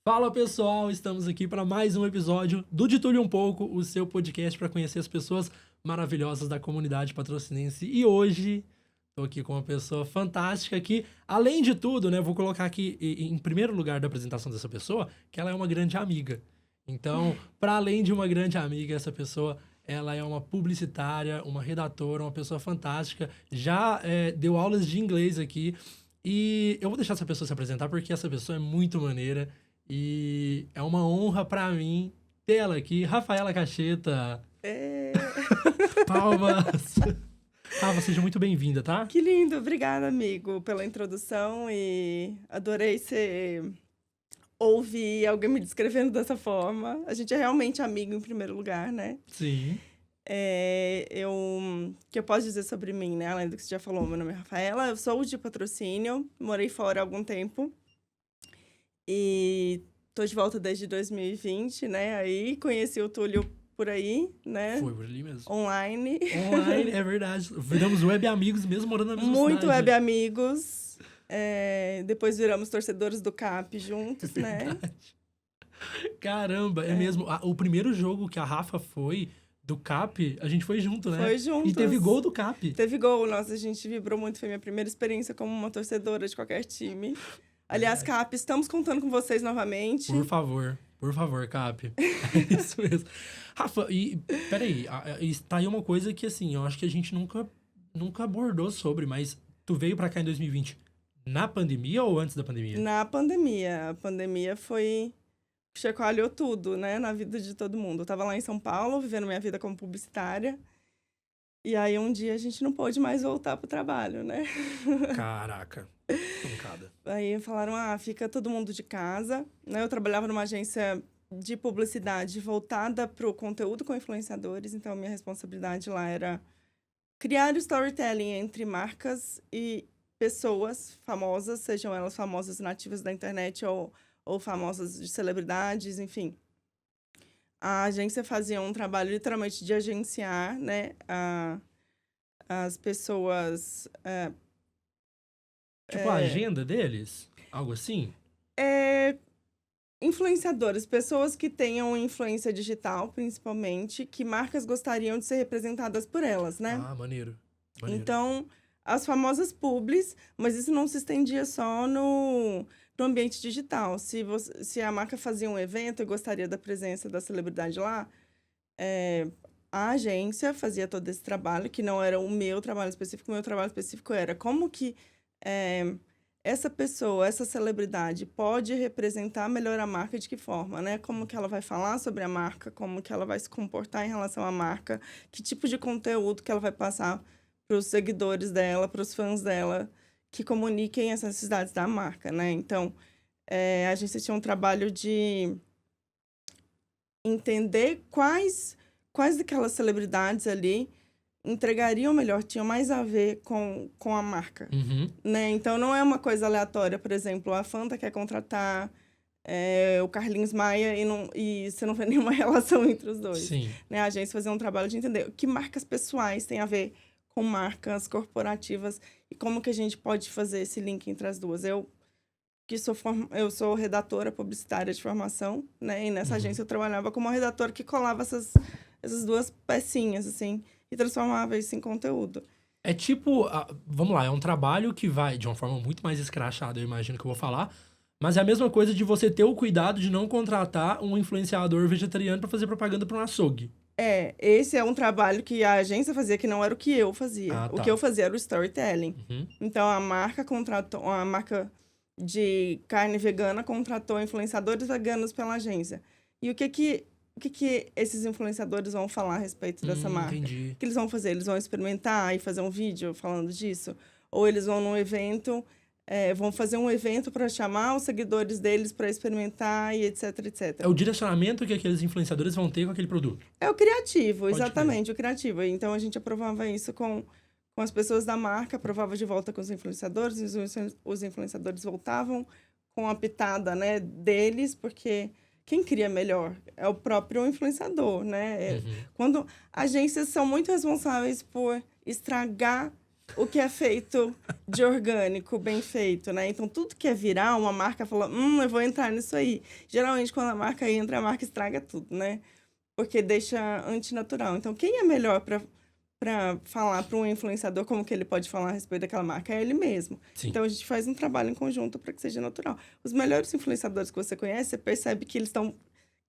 Fala pessoal, estamos aqui para mais um episódio do De Tudo e Um Pouco, o seu podcast para conhecer as pessoas maravilhosas da comunidade patrocinense. E hoje estou aqui com uma pessoa fantástica que, além de tudo, né, vou colocar aqui em primeiro lugar da apresentação dessa pessoa, que ela é uma grande amiga. Então, para além de uma grande amiga, essa pessoa, ela é uma publicitária, uma redatora, uma pessoa fantástica, já deu aulas de inglês aqui. E eu vou deixar essa pessoa se apresentar porque essa pessoa é muito maneira. E é uma honra pra mim ter ela aqui, Rafaela Cacheta. É... Palmas! Rafa, seja muito bem-vinda, tá? Que lindo, obrigada, amigo, pela introdução e adorei ouvir alguém me descrevendo dessa forma. A gente é realmente amigo em primeiro lugar, né? Sim. O que eu posso dizer sobre mim, né? Além do que você já falou, meu nome é Rafaela, eu sou de Patrocínio, morei fora há algum tempo. E tô de volta desde 2020, né? Aí conheci o Túlio por aí, né? Foi por ali mesmo. Online. Online, é verdade. Viramos web amigos mesmo morando na mesma Muito cidade. web amigos. Depois viramos torcedores do CAP juntos, né? Caramba, é mesmo. O primeiro jogo que a Rafa foi do CAP, a gente foi junto, né? Foi juntos. E teve gol do CAP. Teve gol, nossa, a gente vibrou muito. Foi minha primeira experiência como uma torcedora de qualquer time. Aliás, CAP, estamos contando com vocês novamente. Por favor, CAP. É isso mesmo. Rafa, peraí, tá aí uma coisa que, assim, eu acho que a gente nunca abordou sobre, mas tu veio pra cá em 2020 na pandemia ou antes da pandemia? Na pandemia. A pandemia chacoalhou tudo, né, na vida de todo mundo. Eu tava lá em São Paulo, vivendo minha vida como publicitária. E aí, um dia, a gente não pôde mais voltar pro trabalho, né? Caraca, pancada. Aí falaram, fica todo mundo de casa, né? Eu trabalhava numa agência de publicidade voltada pro conteúdo com influenciadores, então minha responsabilidade lá era criar o storytelling entre marcas e pessoas famosas, sejam elas famosas nativas da internet ou famosas de celebridades, enfim. A agência fazia um trabalho literalmente de agenciar, né, as pessoas. Tipo, a agenda deles? Algo assim? Influenciadores, pessoas que tenham influência digital, principalmente, que marcas gostariam de ser representadas por elas, né? Ah, maneiro. Então, as famosas publis, mas isso não se estendia só no ambiente digital. Se a marca fazia um evento e gostaria da presença da celebridade lá, a agência fazia todo esse trabalho, que não era o meu trabalho específico. O meu trabalho específico era como que essa pessoa, essa celebridade pode representar melhor a marca, de que forma, né? Como que ela vai falar sobre a marca, como que ela vai se comportar em relação à marca, que tipo de conteúdo que ela vai passar para os seguidores dela, para os fãs dela, que comuniquem as necessidades da marca, né? Então, a agência tinha um trabalho de entender quais daquelas celebridades ali entregariam melhor, tinham mais a ver com a marca, né? Então, não é uma coisa aleatória. Por exemplo, a Fanta quer contratar o Carlinhos Maia e você não vê nenhuma relação entre os dois. Sim. Né? A agência fazia um trabalho de entender que marcas pessoais têm a ver com marcas corporativas e como que a gente pode fazer esse link entre as duas. Eu sou redatora publicitária de formação, né? E nessa agência eu trabalhava como uma redatora que colava essas duas pecinhas, assim, e transformava isso em conteúdo. É tipo, vamos lá, é um trabalho que vai de uma forma muito mais escrachada, eu imagino que eu vou falar, mas é a mesma coisa de você ter o cuidado de não contratar um influenciador vegetariano para fazer propaganda para um açougue. Esse é um trabalho que a agência fazia, que não era o que eu fazia. Tá. O que eu fazia era o storytelling. Então, a marca de carne vegana contratou influenciadores veganos pela agência. E o que esses influenciadores vão falar a respeito dessa marca? Entendi. O que eles vão fazer? Eles vão experimentar e fazer um vídeo falando disso? Ou eles vão num evento, vão fazer um evento para chamar os seguidores deles para experimentar e etc, etc. É o direcionamento que aqueles influenciadores vão ter com aquele produto. É o criativo, Pode exatamente, o criativo. Então, a gente aprovava isso com as pessoas da marca, aprovava de volta com os influenciadores, e os influenciadores voltavam com a pitada, né, deles, porque quem cria melhor é o próprio influenciador, né? Quando agências são muito responsáveis por estragar o que é feito de orgânico, bem feito, né? Então, tudo que é viral, uma marca fala, eu vou entrar nisso aí. Geralmente, quando a marca entra, a marca estraga tudo, né? Porque deixa antinatural. Então, quem é melhor para falar para um influenciador como que ele pode falar a respeito daquela marca? É ele mesmo. Sim. Então, a gente faz um trabalho em conjunto para que seja natural. Os melhores influenciadores que você conhece, você percebe que eles estão...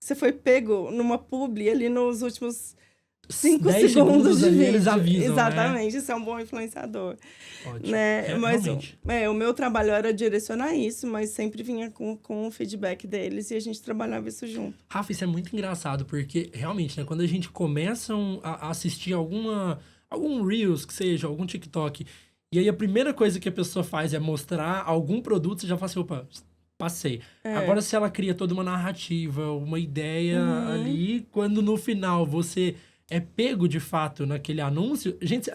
Você foi pego numa publi ali nos últimos 5 10 segundos de ali, vídeo. eles avisam, Exatamente, isso é um bom influenciador. Ótimo. Né? Mas realmente. o meu trabalho era direcionar isso, mas sempre vinha com o feedback deles e a gente trabalhava isso junto. Rafa, isso é muito engraçado, porque realmente, né, quando a gente começa a assistir algum Reels, que seja, algum TikTok, e aí a primeira coisa que a pessoa faz é mostrar algum produto, você já fala assim, opa, passei. Agora, se ela cria toda uma narrativa, uma ideia ali, quando no final você é pego de fato naquele anúncio, gente,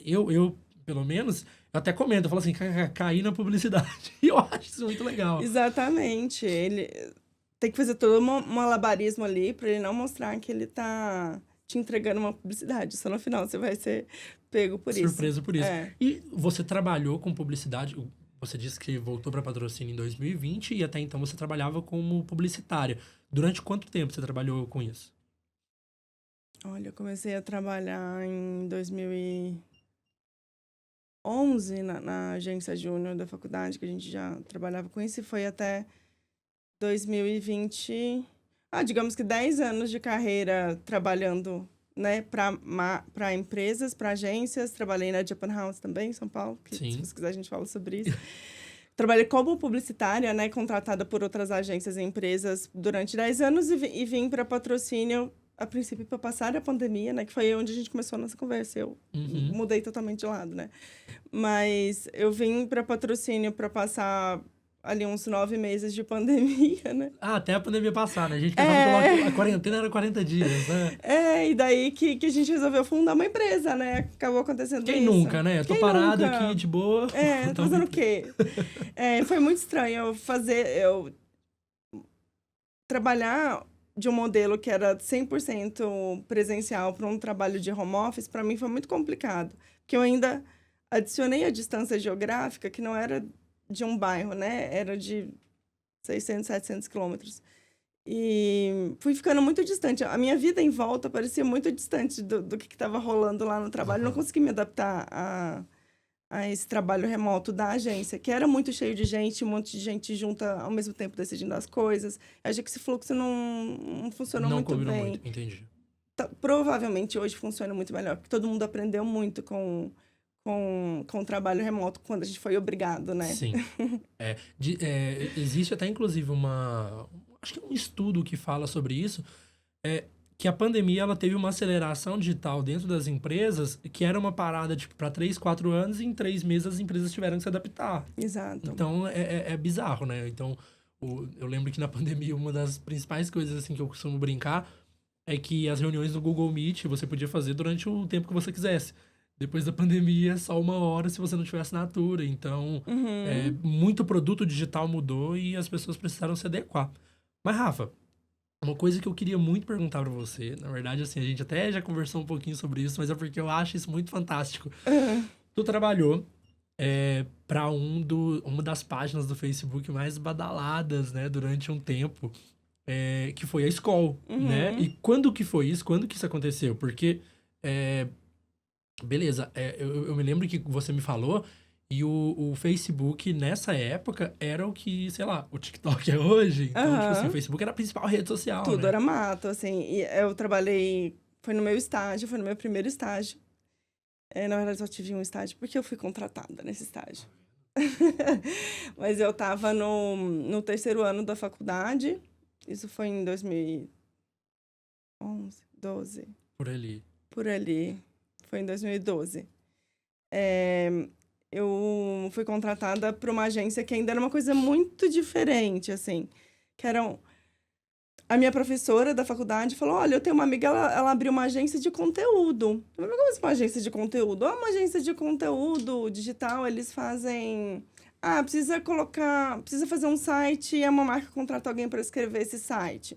eu pelo menos, eu até comento, eu falo assim, caí na publicidade. E eu acho isso muito legal. Exatamente. Ele tem que fazer todo um malabarismo ali para ele não mostrar que ele tá te entregando uma publicidade. Só no final você vai ser pego por isso. Surpreso por isso. E você trabalhou com publicidade, você disse que voltou para patrocínio em 2020 e até então você trabalhava como publicitária. Durante quanto tempo você trabalhou com isso? Olha, eu comecei a trabalhar em 2011 na agência júnior da faculdade, que a gente já trabalhava com isso, e foi até 2020... digamos que 10 anos de carreira trabalhando, né, para empresas, para agências. Trabalhei na Japan House também, em São Paulo, que se você quiser a gente fala sobre isso. Trabalhei como publicitária, né, contratada por outras agências e empresas durante 10 anos e vim para patrocínio, a princípio, para passar a pandemia, né, que foi onde a gente começou a nossa conversa. Eu mudei totalmente de lado, né? Mas eu vim para patrocínio para passar ali uns 9 meses de pandemia, né? Até a pandemia passar, né? A gente pensava que a quarentena era 40 dias, né? E daí que a gente resolveu fundar uma empresa, né? Acabou acontecendo Quem isso. nunca, né? Eu tô parado aqui, de boa. Tô fazendo o quê? Foi muito estranho eu trabalhar de um modelo que era 100% presencial para um trabalho de home office. Para mim foi muito complicado, porque eu ainda adicionei a distância geográfica, que não era de um bairro, né? Era de 600, 700 quilômetros. E fui ficando muito distante. A minha vida em volta parecia muito distante do que estava rolando lá no trabalho. Não consegui me adaptar a esse trabalho remoto da agência, que era muito cheio de gente, um monte de gente junta ao mesmo tempo decidindo as coisas. Eu achei que esse fluxo não funcionou muito bem. Não combinou muito, entendi. Provavelmente hoje funciona muito melhor, porque todo mundo aprendeu muito com o trabalho remoto quando a gente foi obrigado, né? Sim. Existe até, inclusive, acho que é um estudo que fala sobre isso, que a pandemia ela teve uma aceleração digital dentro das empresas, que era uma parada tipo, para 3, 4 anos, e em 3 meses as empresas tiveram que se adaptar. Exato. Então, é bizarro, né? Então, eu lembro que na pandemia, uma das principais coisas assim, que eu costumo brincar é que as reuniões do Google Meet você podia fazer durante o tempo que você quisesse. Depois da pandemia, só 1 hora se você não tiver assinatura. Então, muito produto digital mudou e as pessoas precisaram se adequar. Mas, Rafa, uma coisa que eu queria muito perguntar pra você, na verdade, assim, a gente até já conversou um pouquinho sobre isso, mas é porque eu acho isso muito fantástico. Tu trabalhou para uma das páginas do Facebook mais badaladas, né, durante um tempo, que foi a Skol, né? E quando que foi isso? Quando que isso aconteceu? Porque... beleza, eu me lembro que você me falou e o Facebook, nessa época, era o que, sei lá, o TikTok é hoje. Então, tipo assim, o Facebook era a principal rede social, Tudo né? era mato, assim. E eu trabalhei... Foi no meu estágio, foi no meu primeiro estágio. Na verdade, só tive um estágio porque eu fui contratada nesse estágio. Mas eu tava no terceiro ano da faculdade. Isso foi em 2011, 12. Por ali. Por ali. Foi em 2012. Eu fui contratada para uma agência que ainda era uma coisa muito diferente, assim. Que era... A minha professora da faculdade falou, olha, eu tenho uma amiga, ela abriu uma agência de conteúdo. Eu falei, como assim uma agência de conteúdo? Uma agência de conteúdo digital, eles fazem... precisa fazer um site e uma marca contrata alguém para escrever esse site.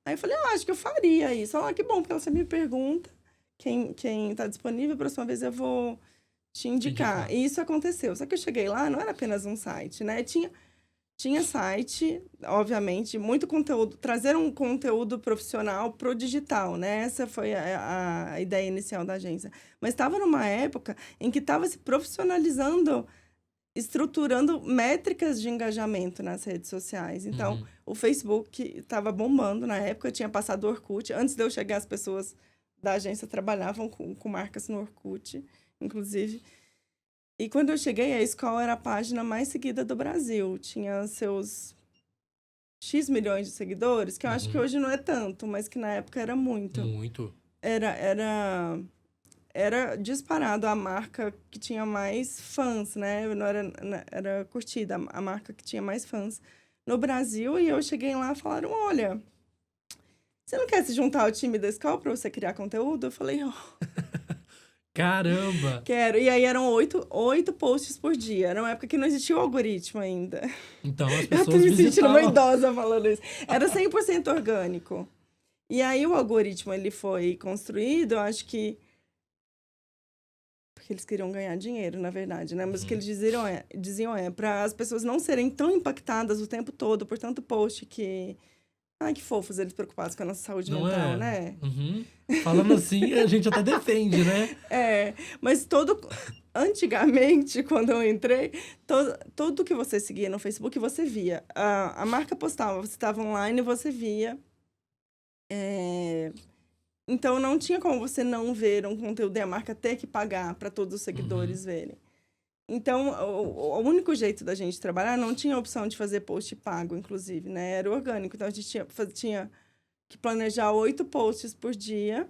Aí eu falei, acho que eu faria isso. Que bom, porque ela sempre me pergunta quem tá disponível. A próxima vez eu vou te indicar. indicar. E isso aconteceu. Só que eu cheguei lá, não era apenas um site, né? Tinha site, obviamente, muito conteúdo, trazer um conteúdo profissional pro digital, né? Essa foi a ideia inicial da agência. Mas estava numa época em que estava se profissionalizando, estruturando métricas de engajamento nas redes sociais. Então, Uhum. o Facebook estava bombando na época, eu tinha passado o Orkut. Antes de eu chegar, as pessoas da agência trabalhavam com marcas no Orkut, inclusive. E quando eu cheguei, a escola era a página mais seguida do Brasil. Tinha seus X milhões de seguidores, que eu acho que Uhum. hoje não é tanto, mas que na época era muito. Muito. Era disparado a marca que tinha mais fãs, né? Não era curtida, a marca que tinha mais fãs no Brasil. E eu cheguei lá e falaram, olha, você não quer se juntar ao time da escola para você criar conteúdo? Eu falei, oh, Caramba! quero. E aí eram oito posts por dia. Era uma época que não existia o algoritmo ainda. Então as Eu tô pessoas me sentindo uma visitavam. idosa falando isso. Era 100% orgânico. E aí o algoritmo, ele foi construído, eu acho que porque eles queriam ganhar dinheiro, na verdade, né? Mas o que eles diziam é para as pessoas não serem tão impactadas o tempo todo por tanto post que... Ai, que fofos eles preocupados com a nossa saúde Não mental, é? né? Uhum. Falando assim, a gente até defende, né? Mas antigamente, quando eu entrei, tudo que você seguia no Facebook, você via. A marca postava, você estava online, você via. Então, não tinha como você não ver um conteúdo e a marca ter que pagar para todos os seguidores verem. Então, o único jeito da gente trabalhar, não tinha opção de fazer post pago, inclusive, né? Era orgânico. Então, a gente tinha que planejar 8 posts por dia.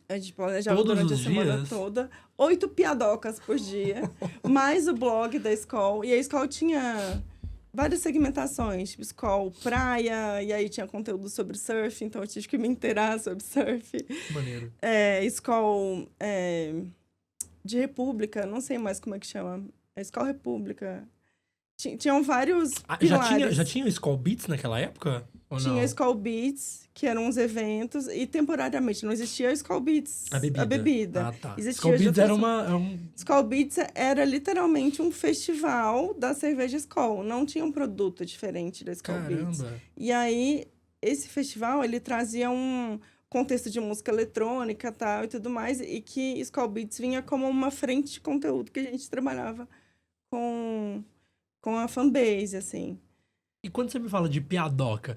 A gente planejava Todos durante a os semana dias? toda. 8 piadocas por dia. Mais o blog da escola. E a escola tinha várias segmentações. Tipo, escola praia. E aí tinha conteúdo sobre surf. Então, eu tive que me inteirar sobre surf. Maneiro. Escola de república. Não sei mais como é que chama. A escola república. Tinham vários pilares. Já tinha o Skull Beats naquela época? Ou Tinha não? a Skol Beats, que eram uns eventos, e temporariamente não existia a Skol Beats, A bebida. Ah, tá. Existia Skull de Beats outras... era um... Skol Beats era literalmente um festival da cerveja Skol. Não tinha um produto diferente da Skol Beats. Caramba! E aí, esse festival, ele trazia um contexto de música eletrônica tal, e tudo mais, e que Skol Beats vinha como uma frente de conteúdo que a gente trabalhava com a fanbase, assim. E quando você me fala de piadoca,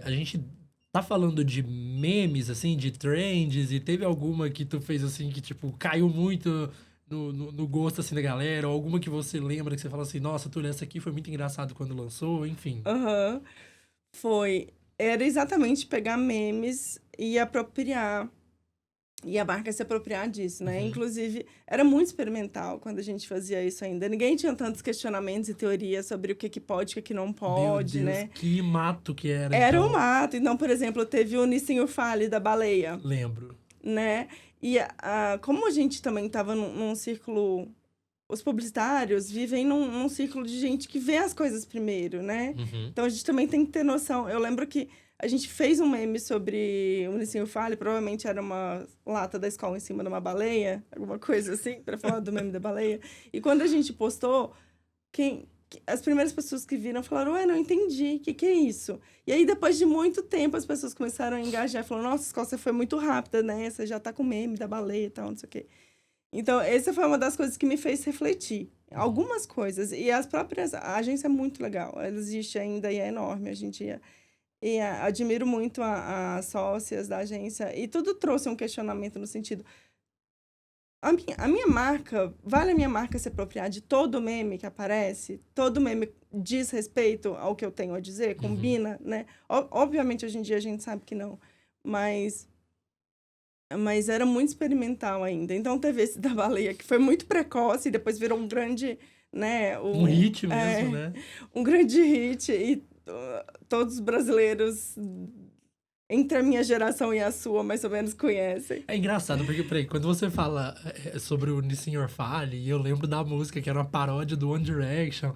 a gente tá falando de memes, assim, de trends, e teve alguma que tu fez, assim, que, tipo, caiu muito no gosto, assim, da galera, ou alguma que você lembra, que você fala assim, nossa, Túlio, essa aqui foi muito engraçado quando lançou, enfim. Aham. Era exatamente pegar memes e apropriar. E a marca se apropriar disso, né? Uhum. Inclusive, era muito experimental quando a gente fazia isso ainda. Ninguém tinha tantos questionamentos e teorias sobre o que pode, o que não pode, Meu Deus, né? que mato que era, Era então. um mato. Então, por exemplo, teve o Nissinho Fale da baleia, Lembro. né? E como a gente também estava num círculo... Os publicitários vivem num círculo de gente que vê as coisas primeiro, né? Uhum. Então, a gente também tem que ter noção. Eu lembro que a gente fez um meme sobre o Nissinho Fale, provavelmente era uma lata da escola em cima de uma baleia, alguma coisa assim, para falar do meme da baleia. E quando a gente postou, as primeiras pessoas que viram falaram, ué, não entendi, o que é isso? E aí, depois de muito tempo, as pessoas começaram a engajar, falaram, nossa, escola, você foi muito rápida, né? Você já tá com meme da baleia e tal, não sei o quê. Então, essa foi uma das coisas que me fez refletir. Algumas coisas. E a agência é muito legal. Ela existe ainda e é enorme. Admiro muito as sócias da agência. E tudo trouxe um questionamento no sentido... A minha marca... Vale a minha marca se apropriar de todo meme que aparece? Todo meme diz respeito ao que eu tenho a dizer? Combina, né? Obviamente, hoje em dia, a gente sabe que não. Mas era muito experimental ainda. Então, teve esse da baleia, que foi muito precoce. E depois virou um grande... né? Um hit mesmo, né? Um grande hit. E todos os brasileiros, entre a minha geração e a sua, mais ou menos conhecem. É engraçado, porque, peraí, quando você fala sobre o Nissinho Fale, e eu lembro da música, que era uma paródia do One Direction,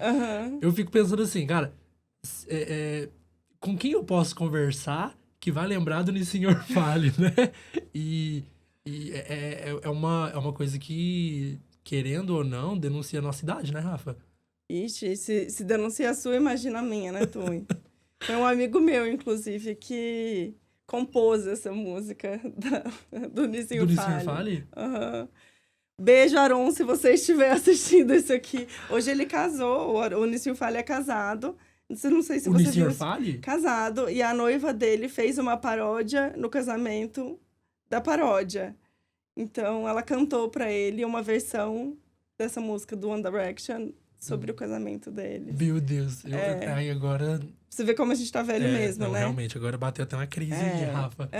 eu fico pensando assim, cara, com quem eu posso conversar que vai lembrar do Nissinho Fale, né? E E é uma coisa que, querendo ou não, denuncia a nossa idade, né, Rafa? Ixi, se denuncia a sua, imagina a minha, né, Tui? Foi um amigo meu, inclusive, que compôs essa música do Do Nissinho Nissinho Falho. Fale? Aham. Beijo, Aron, se você estiver assistindo isso aqui. Hoje ele casou, o Nissinho Falho é casado. Não sei se O você viu Nissinho isso. Fale? Casado, e a noiva dele fez uma paródia no casamento da paródia. Então, ela cantou pra ele uma versão dessa música do One Direction sobre o casamento deles. Meu Deus. Aí agora... Você vê como a gente tá velho mesmo, não, né? realmente, agora bateu até uma crise aqui, Rafa.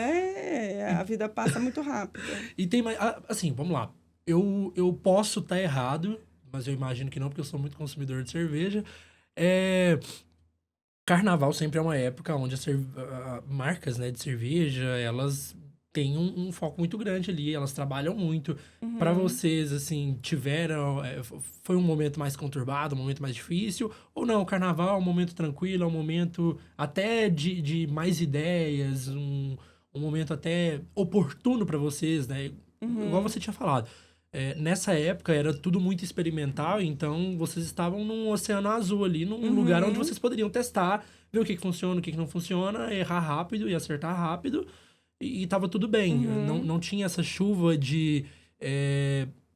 A vida passa muito rápido. E tem mais... Assim, vamos lá. Eu posso estar errado, mas eu imagino que não, porque eu sou muito consumidor de cerveja. Carnaval sempre é uma época onde as marcas, né, de cerveja, elas têm um foco muito grande ali, elas trabalham muito. Pra vocês, assim, tiveram... foi um momento mais conturbado, um momento mais difícil? Ou não, o carnaval é um momento tranquilo, é um momento até de mais ideias, um momento até oportuno pra vocês, né? Igual você tinha falado. Nessa época era tudo muito experimental, então vocês estavam num oceano azul ali, num lugar onde vocês poderiam testar, ver o que funciona, o que não funciona, errar rápido e acertar rápido, e tava tudo bem. Não tinha essa chuva de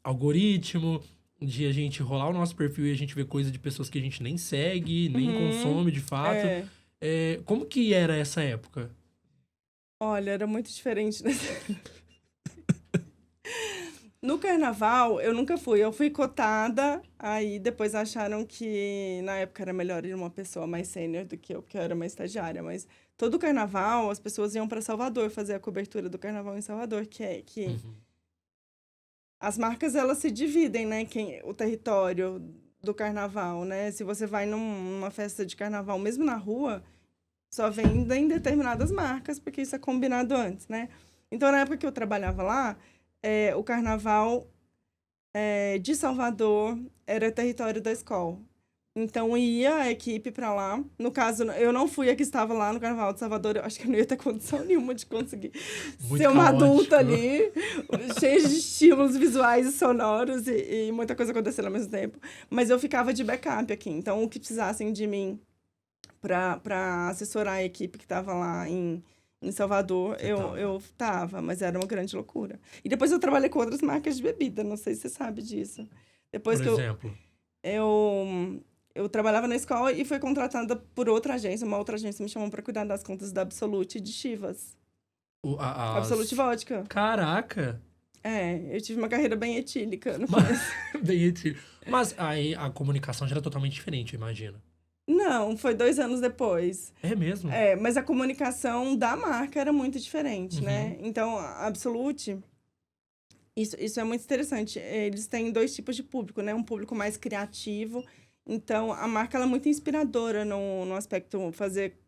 algoritmo, de a gente rolar o nosso perfil e a gente ver coisa de pessoas que a gente nem segue, nem consome de fato. Como que era essa época? Olha, era muito diferente dessa... No carnaval, eu nunca fui. Eu fui cotada, aí depois acharam que na época era melhor ir uma pessoa mais sênior do que eu, porque eu era uma estagiária. Mas todo carnaval, as pessoas iam para Salvador fazer a cobertura do carnaval em Salvador, que as marcas, elas se dividem, né? O território do carnaval, né? Se você vai numa festa de carnaval, mesmo na rua, só vendem determinadas marcas, porque isso é combinado antes, né? Então, na época que eu trabalhava lá, o carnaval de Salvador era território da escola. Então, ia a equipe para lá. No caso, eu não fui a que estava lá no carnaval de Salvador. Eu acho que eu não ia ter condição nenhuma de conseguir Muito ser uma caótico. adulta ali, cheia de estímulos visuais e sonoros e muita coisa acontecendo ao mesmo tempo. Mas eu ficava de backup aqui. Então, o que precisassem de mim para assessorar a equipe que estava lá em Salvador, eu tava, mas era uma grande loucura. E depois eu trabalhei com outras marcas de bebida, não sei se você sabe disso. Depois Por exemplo? Eu trabalhava na escola e fui contratada por outra agência. Uma outra agência me chamou para cuidar das contas da Absolute e de Chivas. Absolute Vodka. Caraca! Eu tive uma carreira bem etílica no começo. Bem etílico. Mas aí a comunicação já era totalmente diferente, eu imagino. Não, foi 2 anos depois. É mesmo? Mas a comunicação da marca era muito diferente, né? Então, a Absolute, isso é muito interessante. Eles têm 2 tipos de público, né? Um público mais criativo. Então, a marca ela é muito inspiradora no aspecto fazer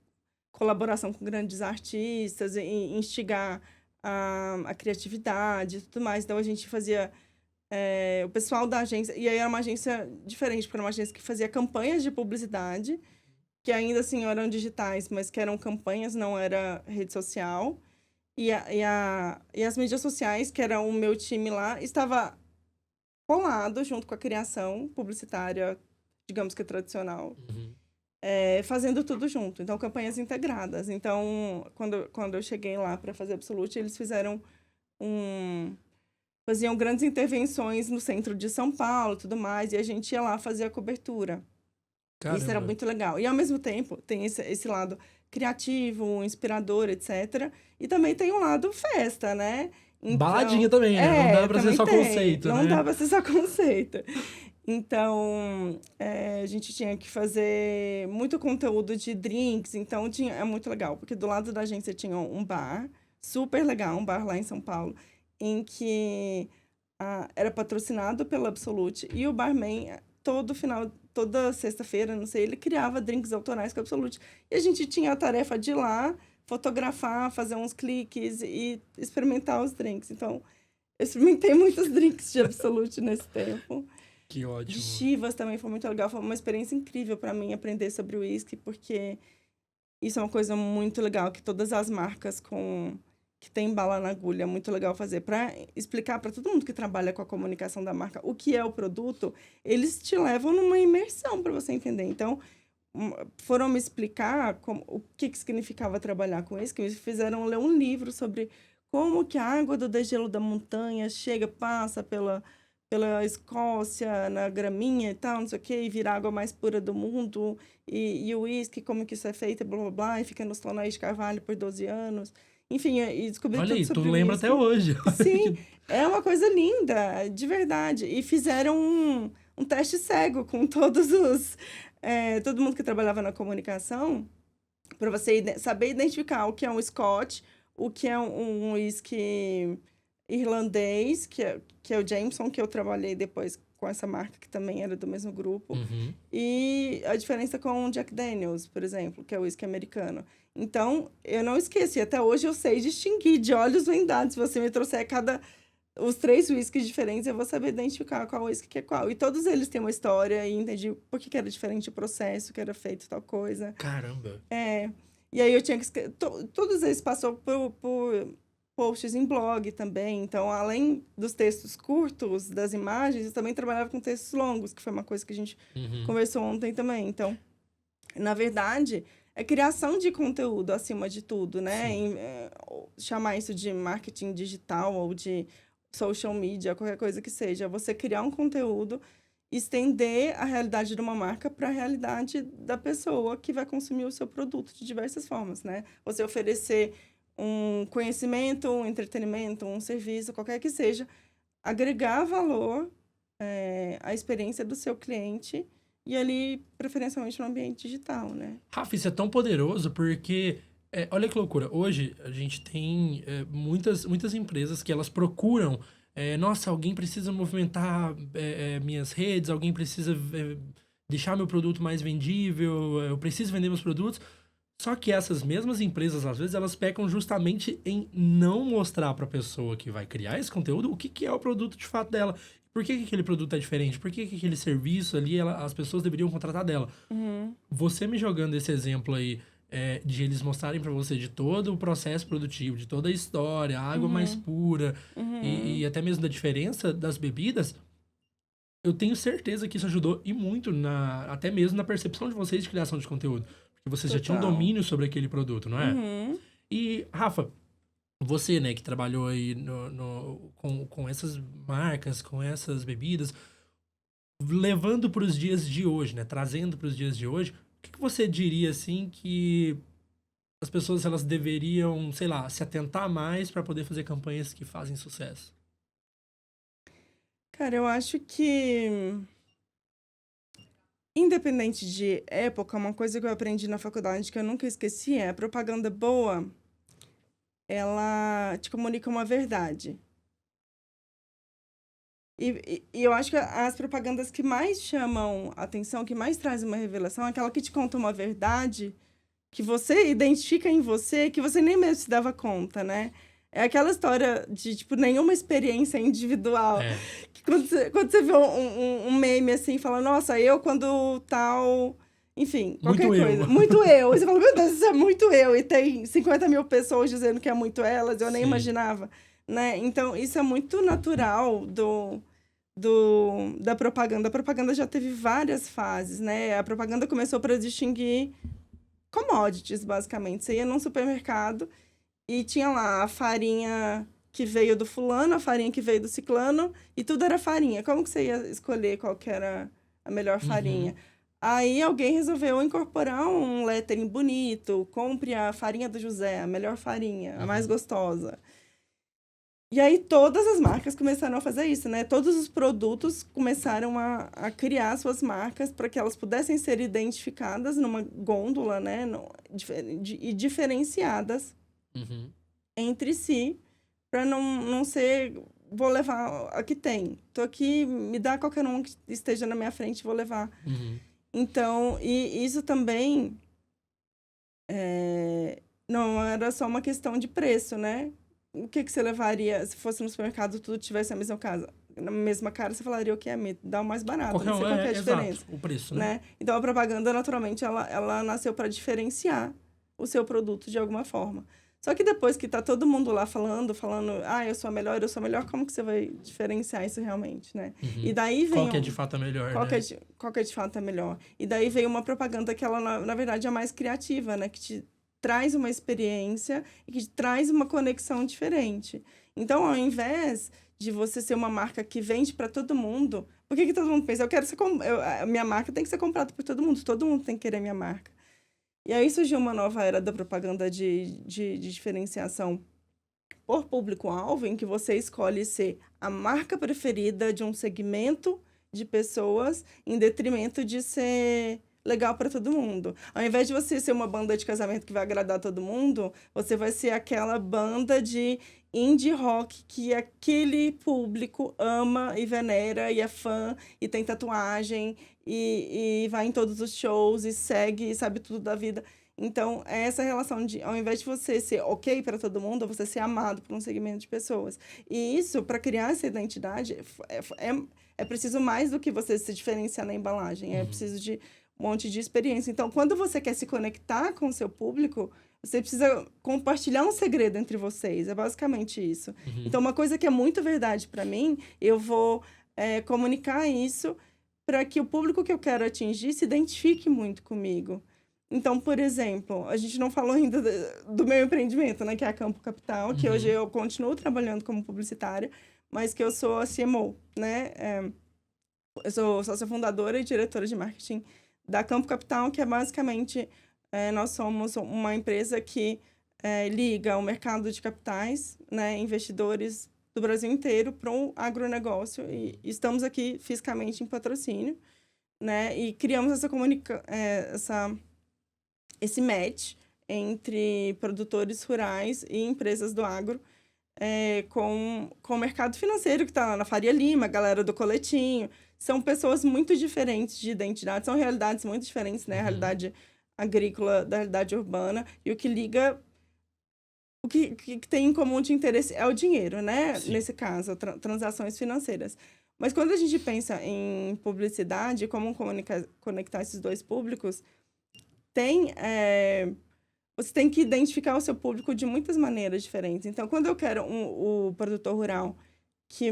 colaboração com grandes artistas e instigar a criatividade e tudo mais. Então, a gente fazia... o pessoal da agência... E aí era uma agência diferente, porque era uma agência que fazia campanhas de publicidade, que ainda assim eram digitais, mas que eram campanhas, não era rede social. E as mídias sociais, que era o meu time lá, estava colado junto com a criação publicitária, digamos que tradicional, fazendo tudo junto. Então, campanhas integradas. Então, quando eu cheguei lá para fazer Absolute, eles faziam grandes intervenções no centro de São Paulo, tudo mais, e a gente ia lá fazer a cobertura. Caramba. Isso era muito legal. E, ao mesmo tempo, tem esse lado criativo, inspirador, etc. E também tem um lado festa, né? Então, baladinha também, né? Não dá pra ser só conceito, né? Não dá pra ser só conceito. Então, a gente tinha que fazer muito conteúdo de drinks. Então, é muito legal. Porque do lado da agência tinha um bar, super legal, um bar lá em São Paulo, em que era patrocinado pela Absolute. E o barman, toda sexta-feira, não sei, ele criava drinks autorais com a Absolute. E a gente tinha a tarefa de ir lá, fotografar, fazer uns cliques e experimentar os drinks. Então, eu experimentei muitos drinks de Absolute nesse tempo. Que ótimo. De Chivas também foi muito legal. Foi uma experiência incrível para mim aprender sobre o whisky, porque isso é uma coisa muito legal, que todas as marcas com que tem bala na agulha, muito legal fazer, para explicar para todo mundo que trabalha com a comunicação da marca o que é o produto, eles te levam numa imersão para você entender. Então, foram me explicar o que significava trabalhar com isso, que me fizeram ler um livro sobre como que a água do degelo da montanha chega, passa pela Escócia, na graminha e tal, não sei o quê, e vira a água mais pura do mundo, e o uísque, como que isso é feito, blá, blá, blá, e fica nos tonéis de carvalho por 12 anos. Enfim, e descobri Olha tudo aí, sobre tu o lembra uísque. até hoje. Sim, é uma coisa linda, de verdade. E fizeram um teste cego com todo mundo que trabalhava na comunicação, para você saber identificar o que é um Scotch, o que é um whisky irlandês, que é o Jameson, que eu trabalhei depois com essa marca, que também era do mesmo grupo. Uhum. E a diferença com o Jack Daniels, por exemplo, que é o whisky americano. Então, eu não esqueci. Até hoje eu sei distinguir de olhos vendados. Se você me trouxer os 3 whiskies diferentes, eu vou saber identificar qual whisky que é qual. E todos eles têm uma história e entendi por que era diferente o processo, que era feito tal coisa. Caramba. E aí eu tinha que escrever... Todos eles passaram por posts em blog também. Então, além dos textos curtos, das imagens, eu também trabalhava com textos longos, que foi uma coisa que a gente conversou ontem também. Então, na verdade, é criação de conteúdo acima de tudo, né? Chamar isso de marketing digital ou de social media, qualquer coisa que seja. Você criar um conteúdo, estender a realidade de uma marca para a realidade da pessoa que vai consumir o seu produto de diversas formas, né? Você oferecer um conhecimento, um entretenimento, um serviço, qualquer que seja, agregar valor à experiência do seu cliente e ali, preferencialmente, no ambiente digital, né? Rafa, isso é tão poderoso porque... olha que loucura. Hoje, a gente tem muitas empresas que elas procuram... nossa, alguém precisa movimentar minhas redes, alguém precisa deixar meu produto mais vendível, eu preciso vender meus produtos. Só que essas mesmas empresas, às vezes, elas pecam justamente em não mostrar para a pessoa que vai criar esse conteúdo o que é o produto de fato dela. Por que aquele produto é diferente? Por que aquele serviço ali, as pessoas deveriam contratar dela? Uhum. Você me jogando esse exemplo aí, de eles mostrarem para você de todo o processo produtivo, de toda a história, a água mais pura, e até mesmo da diferença das bebidas, eu tenho certeza que isso ajudou e muito, até mesmo na percepção de vocês de criação de conteúdo. Porque vocês já tinham domínio sobre aquele produto, não é? Uhum. E, Rafa, você, né, que trabalhou aí com essas marcas, com essas bebidas, levando para os dias de hoje, né, trazendo para os dias de hoje, o que você diria, assim, que as pessoas, elas deveriam, sei lá, se atentar mais para poder fazer campanhas que fazem sucesso? Cara, eu acho que, independente de época, uma coisa que eu aprendi na faculdade que eu nunca esqueci é a propaganda boa, ela te comunica uma verdade. E eu acho que as propagandas que mais chamam atenção, que mais trazem uma revelação, é aquela que te conta uma verdade que você identifica em você, que você nem mesmo se dava conta, né? É aquela história de, tipo, nenhuma experiência individual. Que quando você vê um meme assim, fala, nossa, eu quando tal... Enfim, qualquer coisa. Muito eu. E você fala, meu Deus, isso é muito eu. E tem 50 mil pessoas dizendo que é muito elas, eu nem imaginava. Né? Então, isso é muito natural da propaganda. A propaganda já teve várias fases, né? A propaganda começou para distinguir commodities, basicamente. Você ia num supermercado e tinha lá a farinha que veio do fulano, a farinha que veio do ciclano, e tudo era farinha. Como que você ia escolher qual que era a melhor farinha? Aí alguém resolveu incorporar um lettering bonito, compre a farinha do José, a melhor farinha, a mais gostosa. E aí todas as marcas começaram a fazer isso, né? Todos os produtos começaram a criar suas marcas para que elas pudessem ser identificadas numa gôndola, né? E diferenciadas entre si, para não ser, vou levar a que tem. Tô aqui, me dá qualquer um que esteja na minha frente, vou levar. Então, e isso também não era só uma questão de preço, né? O que você levaria se fosse no supermercado tudo tivesse a mesma casa? Na mesma cara, você falaria o que é? Me dá o mais barato, não sei qual que é a diferença. Exato, o preço, né? Então, a propaganda, naturalmente, ela nasceu para diferenciar o seu produto de alguma forma. Só que depois que tá todo mundo lá falando, eu sou a melhor, como que você vai diferenciar isso realmente, né? E daí vem Qual que é de fato a melhor, qual né? que é de fato a melhor. E daí veio uma propaganda que ela, na verdade, é mais criativa, né? Que te traz uma experiência e que te traz uma conexão diferente. Então, ao invés de você ser uma marca que vende para todo mundo, por que todo mundo pensa, a minha marca tem que ser comprada por todo mundo tem que querer minha marca. E aí surgiu uma nova era da propaganda de diferenciação por público-alvo, em que você escolhe ser a marca preferida de um segmento de pessoas, em detrimento de ser legal para todo mundo. Ao invés de você ser uma banda de casamento que vai agradar todo mundo, você vai ser aquela banda de indie rock que aquele público ama e venera e é fã e tem tatuagem e vai em todos os shows e segue e sabe tudo da vida. Então, é essa relação de, ao invés de você ser ok para todo mundo, você ser amado por um segmento de pessoas. E isso, para criar essa identidade, é preciso mais do que você se diferenciar na embalagem. É preciso de um monte de experiência. Então, quando você quer se conectar com o seu público, você precisa compartilhar um segredo entre vocês. É basicamente isso. Então, uma coisa que é muito verdade para mim, eu vou comunicar isso para que o público que eu quero atingir se identifique muito comigo. Então, por exemplo, a gente não falou ainda do meu empreendimento, né? Que é a Campo Capital, que hoje eu continuo trabalhando como publicitária, mas que eu sou a CMO, né? Eu sou sócia fundadora e diretora de marketing da Campo Capital, que é basicamente, nós somos uma empresa que liga o mercado de capitais, né? Investidores do Brasil inteiro para um agronegócio. E estamos aqui fisicamente em patrocínio, né? E criamos esse match entre produtores rurais e empresas do agro com o mercado financeiro que está lá na Faria Lima, a galera do Coletinho. São pessoas muito diferentes de identidade, são realidades muito diferentes, né? A realidade agrícola da realidade urbana. E o que liga, o que tem em comum de interesse é o dinheiro, né? Sim. Nesse caso, transações financeiras. Mas quando a gente pensa em publicidade, como conectar esses dois públicos, você tem que identificar o seu público de muitas maneiras diferentes. Então, quando eu quero o produtor rural que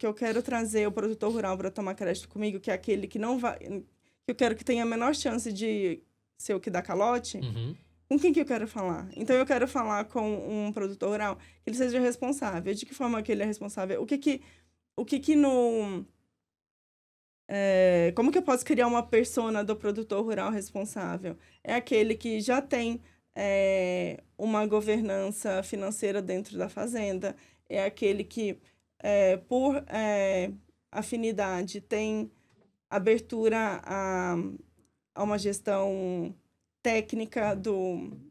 eu quero trazer o produtor rural para tomar crédito comigo, que é aquele que não vai, que eu quero que tenha a menor chance de ser o que dá calote, com quem que eu quero falar? Então, eu quero falar com um produtor rural que ele seja responsável. De que forma que ele é responsável? Como que eu posso criar uma persona do produtor rural responsável? É aquele que já tem uma governança financeira dentro da fazenda, é aquele que, por afinidade, tem abertura a uma gestão técnica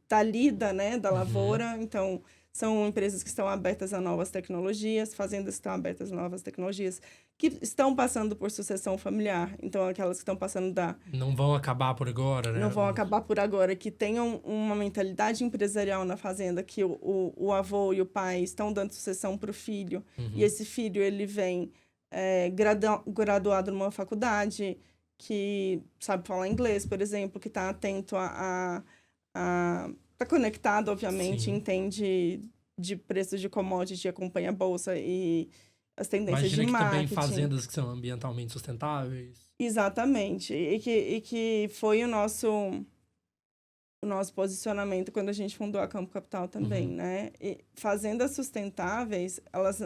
da lida, né, da lavoura. Então, são empresas que estão abertas a novas tecnologias, fazendas que estão abertas a novas tecnologias, que estão passando por sucessão familiar. Então, aquelas que estão passando não vão acabar por agora, né? Não vão acabar por agora, que tenham uma mentalidade empresarial na fazenda, que o avô e o pai estão dando sucessão para o filho, e esse filho, ele vem graduado numa faculdade, que sabe falar inglês, por exemplo, que está atento está conectado, obviamente, Sim. Entende de preços de commodity, acompanha a bolsa e as tendências de marketing. Também fazendas que são ambientalmente sustentáveis. Exatamente. E que foi o nosso posicionamento quando a gente fundou a Campo Capital também, né? E fazendas sustentáveis, elas...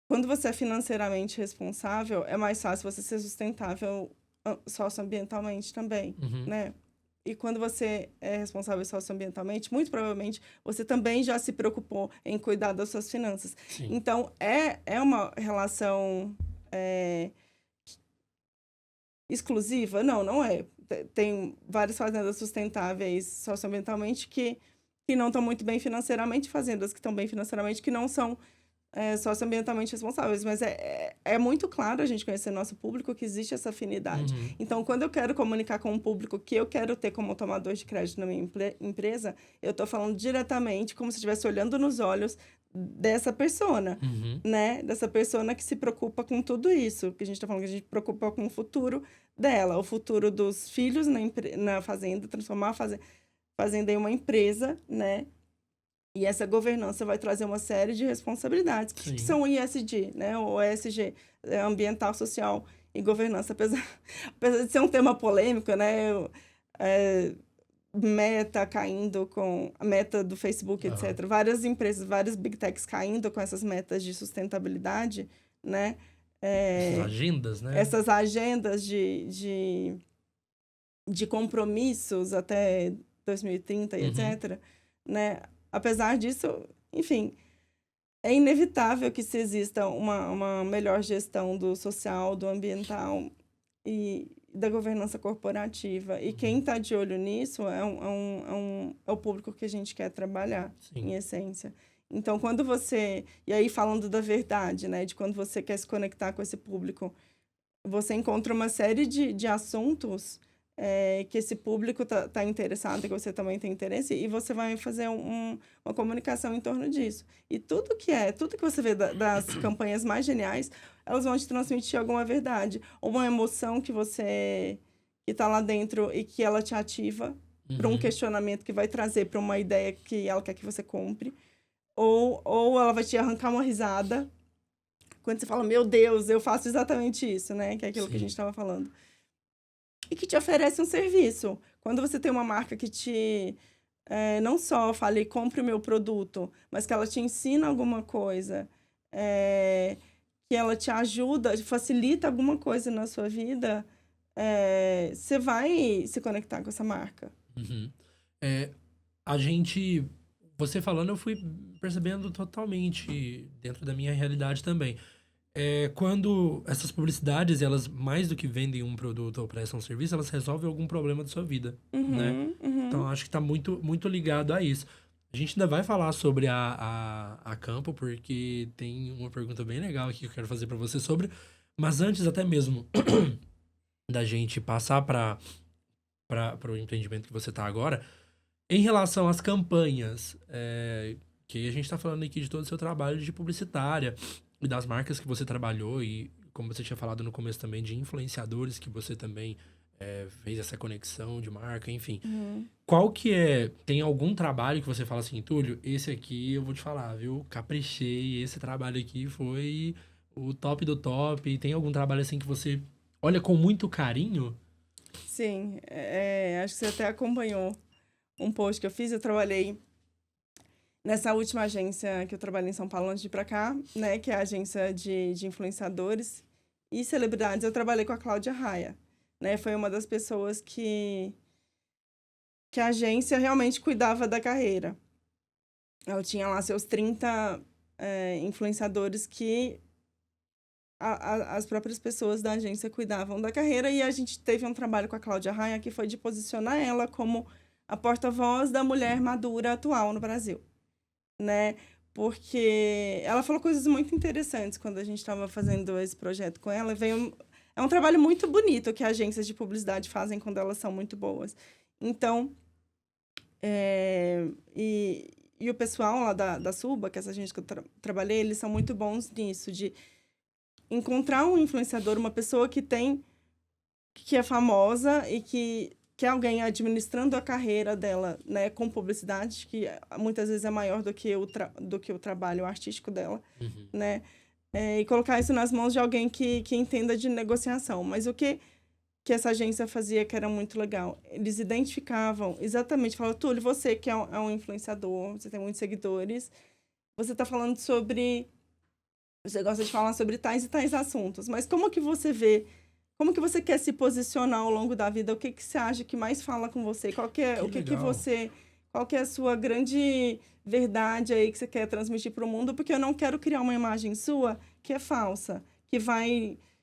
quando você é financeiramente responsável, é mais fácil você ser sustentável socioambientalmente também, né? E quando você é responsável socioambientalmente, muito provavelmente você também já se preocupou em cuidar das suas finanças. Sim. Então, é uma relação exclusiva? Não é. Tem várias fazendas sustentáveis socioambientalmente que não estão muito bem financeiramente, fazendas que estão bem financeiramente que não são socioambientalmente responsáveis, mas é muito claro a gente conhecer nosso público que existe essa afinidade. Então, quando eu quero comunicar com um público que eu quero ter como tomador de crédito na minha empresa, eu estou falando diretamente como se estivesse olhando nos olhos dessa persona, né? Dessa persona que se preocupa com tudo isso, que a gente está falando, que a gente se preocupa com o futuro dela, o futuro dos filhos na fazenda, transformar a fazenda. fazendo aí uma empresa, né? E essa governança vai trazer uma série de responsabilidades, que são o ISD, né? O ESG, ambiental, social e governança. Apesar de ser um tema polêmico, né? Meta caindo com a meta do Facebook, etc. Várias empresas, várias big techs caindo com essas metas de sustentabilidade, né? Essas agendas, né? Essas agendas de compromissos até 2030 e etc., né? Apesar disso, enfim, é inevitável que se exista uma melhor gestão do social, do ambiental e da governança corporativa. E quem está de olho nisso é o público que a gente quer trabalhar, em essência. Então, quando você... E aí, falando da verdade, né? De quando você quer se conectar com esse público, você encontra uma série de assuntos que esse público tá interessado, que você também tem interesse, e você vai fazer uma comunicação em torno disso. E tudo que você vê das campanhas mais geniais, elas vão te transmitir alguma verdade, ou uma emoção que está lá dentro e que ela te ativa para um questionamento que vai trazer para uma ideia que ela quer que você compre, ou ela vai te arrancar uma risada quando você fala, meu Deus, eu faço exatamente isso, né? Que é aquilo que a gente estava falando. E que te oferece um serviço. Quando você tem uma marca que te... não só fale, compre o meu produto, mas que ela te ensina alguma coisa, que ela te ajuda, facilita alguma coisa na sua vida, você vai se conectar com essa marca. Você falando, eu fui percebendo totalmente dentro da minha realidade também. Quando essas publicidades, elas mais do que vendem um produto ou prestam um serviço, elas resolvem algum problema da sua vida, né? Então, acho que tá muito, muito ligado a isso. A gente ainda vai falar sobre a Campo, porque tem uma pergunta bem legal aqui que eu quero fazer para você sobre. Mas antes até mesmo da gente passar para o empreendimento que você tá agora, em relação às campanhas, que a gente tá falando aqui de todo o seu trabalho de publicitária, e das marcas que você trabalhou e, como você tinha falado no começo também, de influenciadores que você também fez essa conexão de marca, enfim. Qual que tem algum trabalho que você fala assim, Túlio, esse aqui eu vou te falar, viu? Caprichei, esse trabalho aqui foi o top do top. E tem algum trabalho assim que você olha com muito carinho? Sim, acho que você até acompanhou um post que eu fiz, eu trabalhei nessa última agência que eu trabalhei em São Paulo antes de ir pra cá, né, que é a agência de influenciadores e celebridades, eu trabalhei com a Cláudia Raia, né, foi uma das pessoas que a agência realmente cuidava da carreira. Ela tinha lá seus 30 influenciadores que as próprias pessoas da agência cuidavam da carreira, e a gente teve um trabalho com a Cláudia Raia que foi de posicionar ela como a porta-voz da mulher madura atual no Brasil, né? Porque ela falou coisas muito interessantes quando a gente estava fazendo esse projeto com ela. É um trabalho muito bonito que agências de publicidade fazem quando elas são muito boas. Então, e o pessoal lá da Suba, que é essa agência que eu trabalhei, eles são muito bons nisso, de encontrar um influenciador, uma pessoa que é famosa e que é alguém administrando a carreira dela, né, com publicidade, que muitas vezes é maior do que o trabalho artístico dela, né? E colocar isso nas mãos de alguém que entenda de negociação. Mas o que essa agência fazia que era muito legal? Eles identificavam exatamente, falavam, Túlio, você que é um influenciador, você tem muitos seguidores, você está falando sobre... Você gosta de falar sobre tais e tais assuntos, mas como que você vê... Como que você quer se posicionar ao longo da vida? O que você acha que mais fala com você? Qual que é a sua grande verdade aí que você quer transmitir para o mundo? Porque eu não quero criar uma imagem sua que é falsa,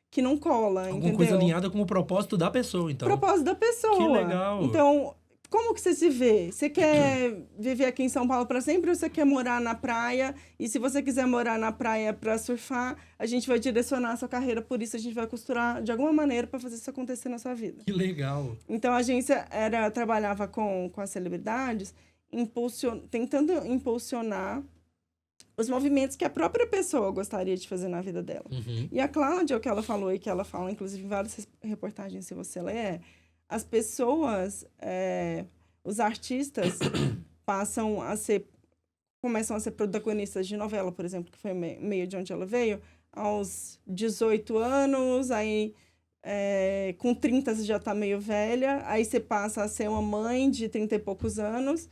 que não cola, Alguma entendeu? coisa alinhada com o propósito da pessoa, então. Propósito da pessoa. Que legal. Então, como que você se vê? Você quer viver aqui em São Paulo para sempre ou você quer morar na praia? E se você quiser morar na praia para surfar, a gente vai direcionar a sua carreira, por isso a gente vai costurar de alguma maneira para fazer isso acontecer na sua vida. Que legal. Então, a agência trabalhava com as celebridades, tentando impulsionar os movimentos que a própria pessoa gostaria de fazer na vida dela. E a Cláudia, o que ela falou e que ela fala, inclusive, em várias reportagens, se você ler, as pessoas os artistas começam a ser protagonistas de novela, por exemplo, que foi meio de onde ela veio, aos 18 anos, aí com 30 você já tá meio velha, aí você passa a ser uma mãe de 30 e poucos anos,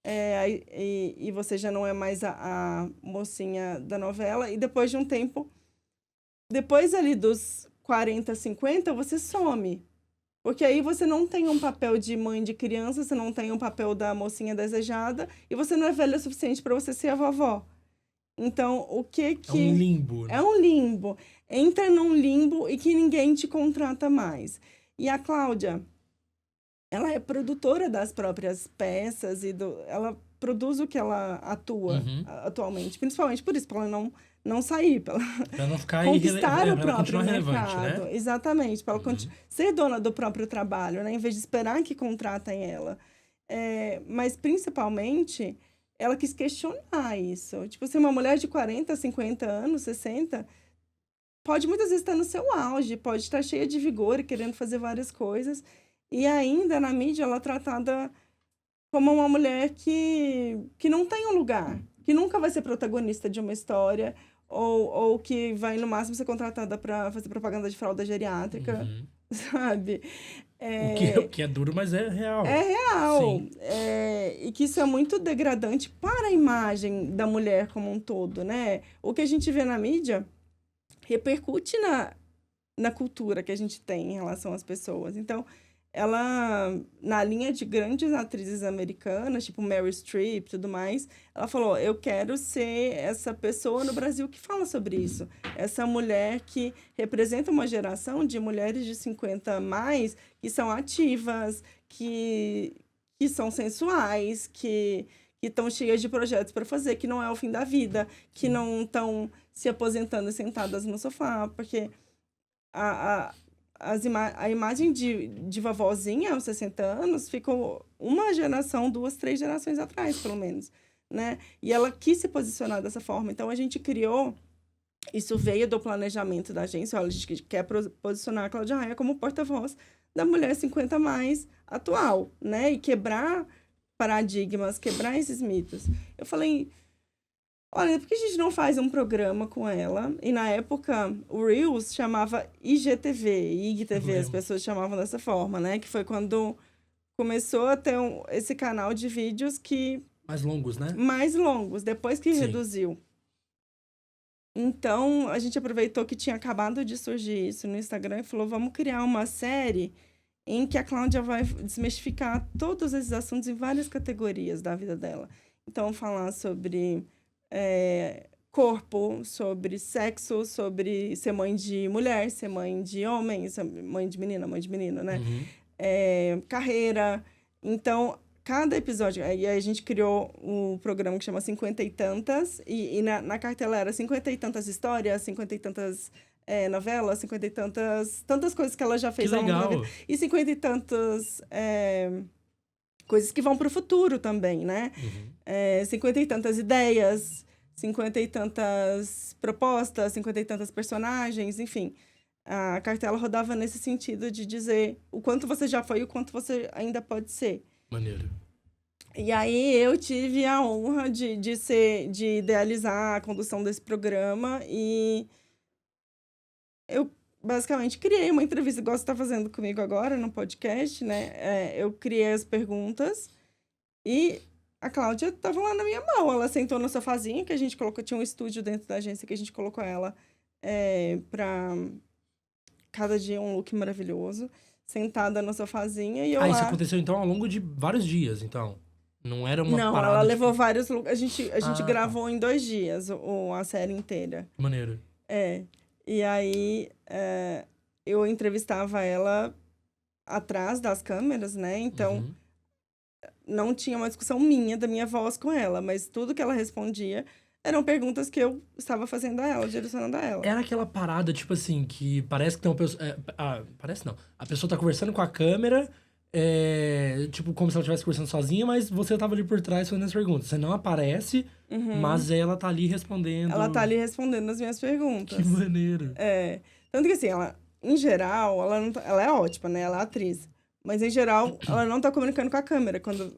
e você já não é mais a mocinha da novela, e depois de um tempo, depois ali dos 40, 50, você some. Porque aí você não tem um papel de mãe de criança, você não tem um papel da mocinha desejada, e você não é velha o suficiente para você ser a vovó. Então, o que que... É um limbo. É um limbo. Entra num limbo e que ninguém te contrata mais. E a Cláudia, ela é produtora das próprias peças ela produz o que ela atua atualmente. Principalmente por isso, para ela não sair, para não ficar conquistar o próprio mercado. Né? Exatamente, para ela ser dona do próprio trabalho, né? Em vez de esperar que contratem ela. Mas, principalmente, ela quis questionar isso. Tipo, se uma mulher de 40, 50 anos, 60, pode muitas vezes estar no seu auge, pode estar cheia de vigor e querendo fazer várias coisas. E ainda, na mídia, ela é tratada como uma mulher que não tem um lugar, que nunca vai ser protagonista de uma história, ou que vai, no máximo, ser contratada para fazer propaganda de fralda geriátrica, sabe? O que é duro, mas é real. É real. E que isso é muito degradante para a imagem da mulher como um todo, né? O que a gente vê na mídia repercute na cultura que a gente tem em relação às pessoas. Então, ela, na linha de grandes atrizes americanas, tipo Meryl Streep e tudo mais, ela falou, eu quero ser essa pessoa no Brasil que fala sobre isso. Essa mulher que representa uma geração de mulheres de 50 a mais que são ativas, que são sensuais, que estão cheias de projetos para fazer, que não é o fim da vida, que não estão se aposentando sentadas no sofá, porque a imagem de vovozinha aos 60 anos ficou uma geração, 2, 3 gerações atrás, pelo menos, né? E ela quis se posicionar dessa forma. Então, a gente criou... Isso veio do planejamento da agência. Olha, a gente quer posicionar a Cláudia Raia como porta-voz da mulher 50 mais atual, né? E quebrar paradigmas, quebrar esses mitos. Eu falei... Olha, por que a gente não faz um programa com ela? E, na época, o Reels chamava IGTV. IGTV, as pessoas chamavam dessa forma, né? Que foi quando começou a ter esse canal de vídeos que... Mais longos, né? Mais longos, depois que reduziu. Então, a gente aproveitou que tinha acabado de surgir isso no Instagram e falou, vamos criar uma série em que a Cláudia vai desmistificar todos esses assuntos em várias categorias da vida dela. Então, falar sobre... corpo, sobre sexo, sobre ser mãe de mulher, ser mãe de homem, ser mãe de menino, né? Carreira. Então, cada episódio... Aí a gente criou um programa que chama 50 e Tantas, e na cartela era 50 e tantas histórias, 50 e tantas novelas, 50 e tantas coisas que ela já fez ao longo da vida. E 50 e tantas... coisas que vão para o futuro também, né? 50 e tantas ideias, 50 e tantas propostas, 50 e tantas personagens, enfim. A cartela rodava nesse sentido de dizer o quanto você já foi e o quanto você ainda pode ser. Maneiro. E aí eu tive a honra de idealizar a condução desse programa e eu basicamente criei uma entrevista, igual você está fazendo comigo agora no podcast, né? Eu criei as perguntas e a Cláudia estava lá na minha mão. Ela sentou no sofazinho que a gente colocou, tinha um estúdio dentro da agência que a gente colocou ela para cada dia um look maravilhoso, sentada no sofazinho e eu lá... isso aconteceu então ao longo de vários dias, então? Não era uma parada... Não, ela levou vários looks. A gente gravou em 2 dias a série inteira. Maneiro. E aí, eu entrevistava ela atrás das câmeras, né? Então, não tinha uma discussão da minha voz com ela. Mas tudo que ela respondia eram perguntas que eu estava fazendo a ela, direcionando a ela. Era aquela parada, tipo assim, que parece que tem uma pessoa... parece não. A pessoa tá conversando com a câmera... tipo, como se ela estivesse conversando sozinha, mas você tava ali por trás fazendo as perguntas. Você não aparece, mas ela tá ali respondendo. Ela tá ali respondendo as minhas perguntas. Que maneiro. Tanto que, assim, ela, em geral, ela é ótima, né? Ela é atriz. Mas, em geral, ela não tá comunicando com a câmera. Quando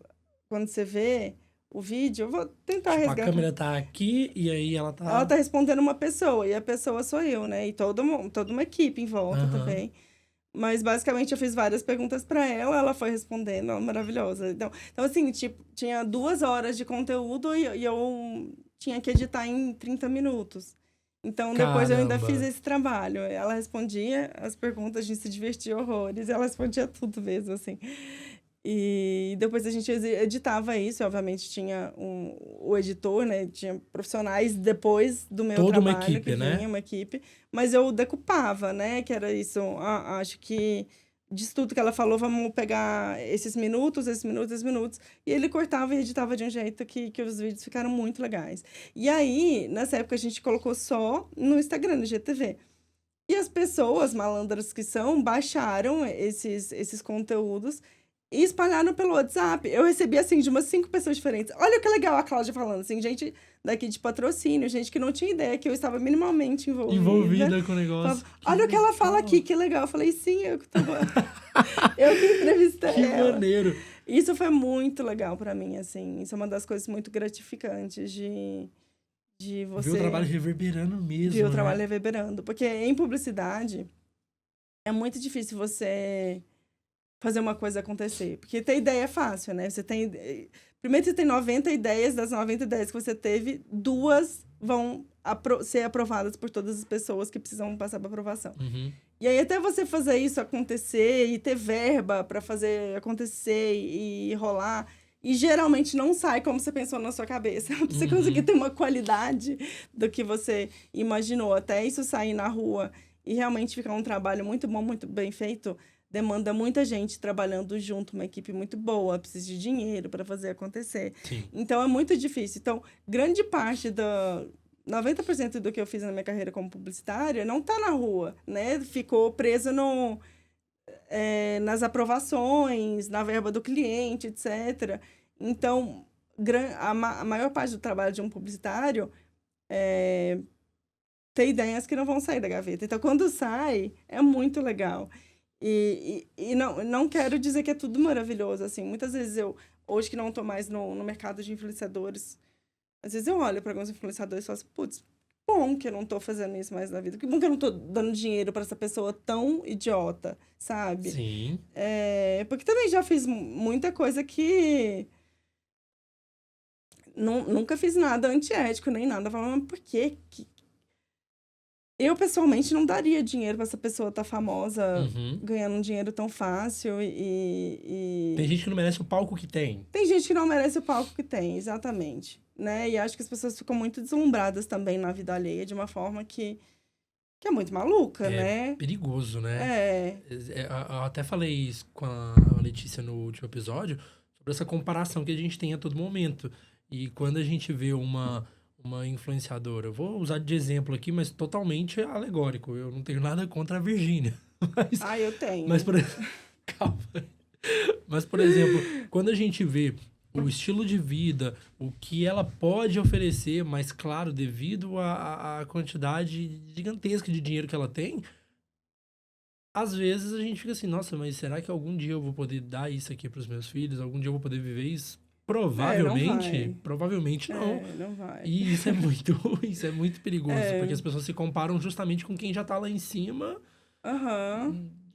você vê o vídeo, eu vou tentar Tipo, a resgatar. câmera tá aqui e aí ela tá... Ela tá respondendo uma pessoa, e a pessoa sou eu, né? E toda uma equipe em volta Aham. também. Mas, basicamente, eu fiz várias perguntas pra ela foi respondendo, ela é maravilhosa. Então, assim, tipo, tinha 2 horas de conteúdo e eu tinha que editar em 30 minutos. Então, depois eu ainda Caramba. fiz esse trabalho. Ela respondia as perguntas, a gente se divertia horrores, ela respondia tudo mesmo, assim. E depois a gente editava isso, obviamente tinha o editor, né? Tinha profissionais depois do meu Toda uma trabalho equipe, que né? vinha, uma equipe. Mas eu decupava, né? Que era isso. Acho que disso tudo que ela falou, vamos pegar esses minutos, esses minutos, esses minutos. E ele cortava e editava de um jeito que os vídeos ficaram muito legais. E aí, nessa época, a gente colocou só no Instagram, no GTV. E as pessoas malandras que são, baixaram esses conteúdos e espalharam pelo WhatsApp. Eu recebi, assim, de umas 5 pessoas diferentes. Olha que legal a Cláudia falando, assim, gente daqui de patrocínio, gente que não tinha ideia que eu estava minimamente Envolvida com o negócio. Falava, olha o que ela fala aqui, que legal. Eu falei, sim, eu que tava... eu que entrevistei Que ela. maneiro. Isso foi muito legal pra mim, assim. Isso é uma das coisas muito gratificantes de você... Ver o trabalho reverberando mesmo, Ver o né? trabalho reverberando. Porque em publicidade, é muito difícil você fazer uma coisa acontecer. Porque ter ideia é fácil, né? Você tem... Primeiro, você tem 90 ideias. Das 90 ideias que você teve, 2 vão ser aprovadas por todas as pessoas que precisam passar para aprovação. Uhum. E aí, até você fazer isso acontecer e ter verba para fazer acontecer e rolar... E geralmente não sai como você pensou na sua cabeça. Pra você conseguir ter uma qualidade do que você imaginou. Até isso sair na rua e realmente ficar um trabalho muito bom, muito bem feito, demanda muita gente trabalhando junto, uma equipe muito boa, precisa de dinheiro para fazer acontecer. Sim. Então, é muito difícil. Então, grande parte 90% do que eu fiz na minha carreira como publicitária não tá na rua, né? Ficou preso nas aprovações, na verba do cliente, etc. Então, a maior parte do trabalho de um publicitário é ter ideias que não vão sair da gaveta. Então, quando sai, é muito legal. E não quero dizer que é tudo maravilhoso, assim. Muitas vezes hoje que não estou mais no mercado de influenciadores, às vezes eu olho para alguns influenciadores e falo assim, putz, bom que eu não tô fazendo isso mais na vida. Que bom que eu não tô dando dinheiro para essa pessoa tão idiota, sabe? Sim. Porque também já fiz muita coisa que... nunca fiz nada antiético, nem nada. Falando, mas por quê? Eu, pessoalmente, não daria dinheiro para essa pessoa estar famosa, ganhando um dinheiro tão fácil Tem gente que não merece o palco que tem. Tem gente que não merece o palco que tem, exatamente. Né? E acho que as pessoas ficam muito deslumbradas também na vida alheia, de uma forma que é muito maluca, né? É perigoso, né? Eu até falei isso com a Letícia no último episódio, sobre essa comparação que a gente tem a todo momento. E quando a gente vê uma influenciadora, eu vou usar de exemplo aqui, mas totalmente alegórico. Eu não tenho nada contra a Virgínia. Eu tenho. Mas, calma. Mas, por exemplo, quando a gente vê o estilo de vida, o que ela pode oferecer, mas, claro, devido à quantidade gigantesca de dinheiro que ela tem, às vezes a gente fica assim, nossa, mas será que algum dia eu vou poder dar isso aqui para os meus filhos? Algum dia eu vou poder viver isso? Provavelmente não. Não vai. E isso é muito perigoso, porque as pessoas se comparam justamente com quem já tá lá em cima.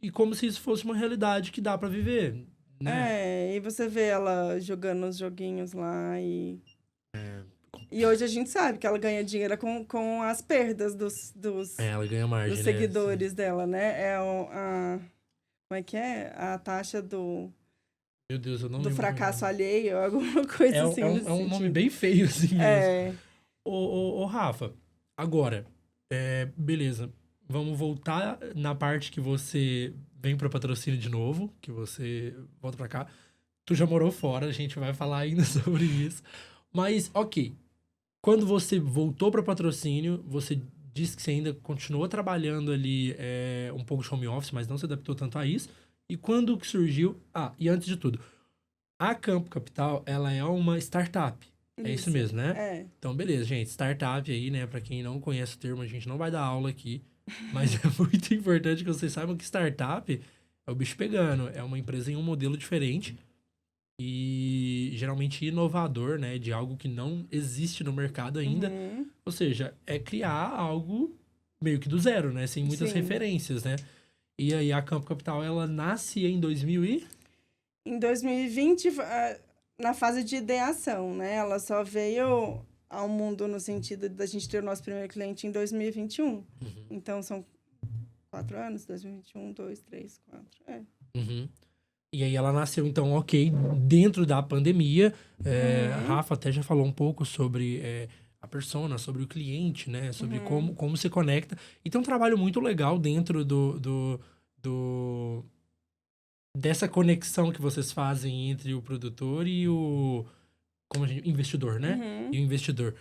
E como se isso fosse uma realidade que dá pra viver, né? E você vê ela jogando os joguinhos lá e... E hoje a gente sabe que ela ganha dinheiro com as perdas dos ela ganha margem, dos seguidores dela, né? Como é que é? A taxa do... Meu Deus, eu não do lembro. fracasso alheio, alguma coisa assim. É um nome bem feio, assim mesmo. Ô, Rafa, agora, beleza. Vamos voltar na parte que você vem pro patrocínio de novo, que você volta pra cá. Tu já morou fora, a gente vai falar ainda sobre isso. Mas, ok. Quando você voltou pro patrocínio, você disse que você ainda continuou trabalhando ali um pouco de home office, mas não se adaptou tanto a isso. E quando que surgiu... e antes de tudo, a Campo Capital, ela é uma startup. É isso mesmo, né? Então, beleza, gente. Startup aí, né? Pra quem não conhece o termo, a gente não vai dar aula aqui. Mas é muito importante que vocês saibam que startup é o bicho pegando. É uma empresa em um modelo diferente e geralmente inovador, né? De algo que não existe no mercado ainda. Uhum. Ou seja, é criar algo meio que do zero, né? Sem muitas Sim. referências, né? E aí a Campo Capital, ela nasce em 2000 e... Em 2020, na fase de ideação, né? Ela só veio ao mundo no sentido da gente ter o nosso primeiro cliente em 2021. Uhum. Então, são 4 anos, 2021, 2, 3, 4, Uhum. E aí ela nasceu, então, ok, dentro da pandemia. A Rafa até já falou um pouco sobre a persona, sobre o cliente, né? Sobre como se conecta. E tem um trabalho muito legal dentro dessa conexão que vocês fazem entre o produtor e o investidor, né? E o investidor.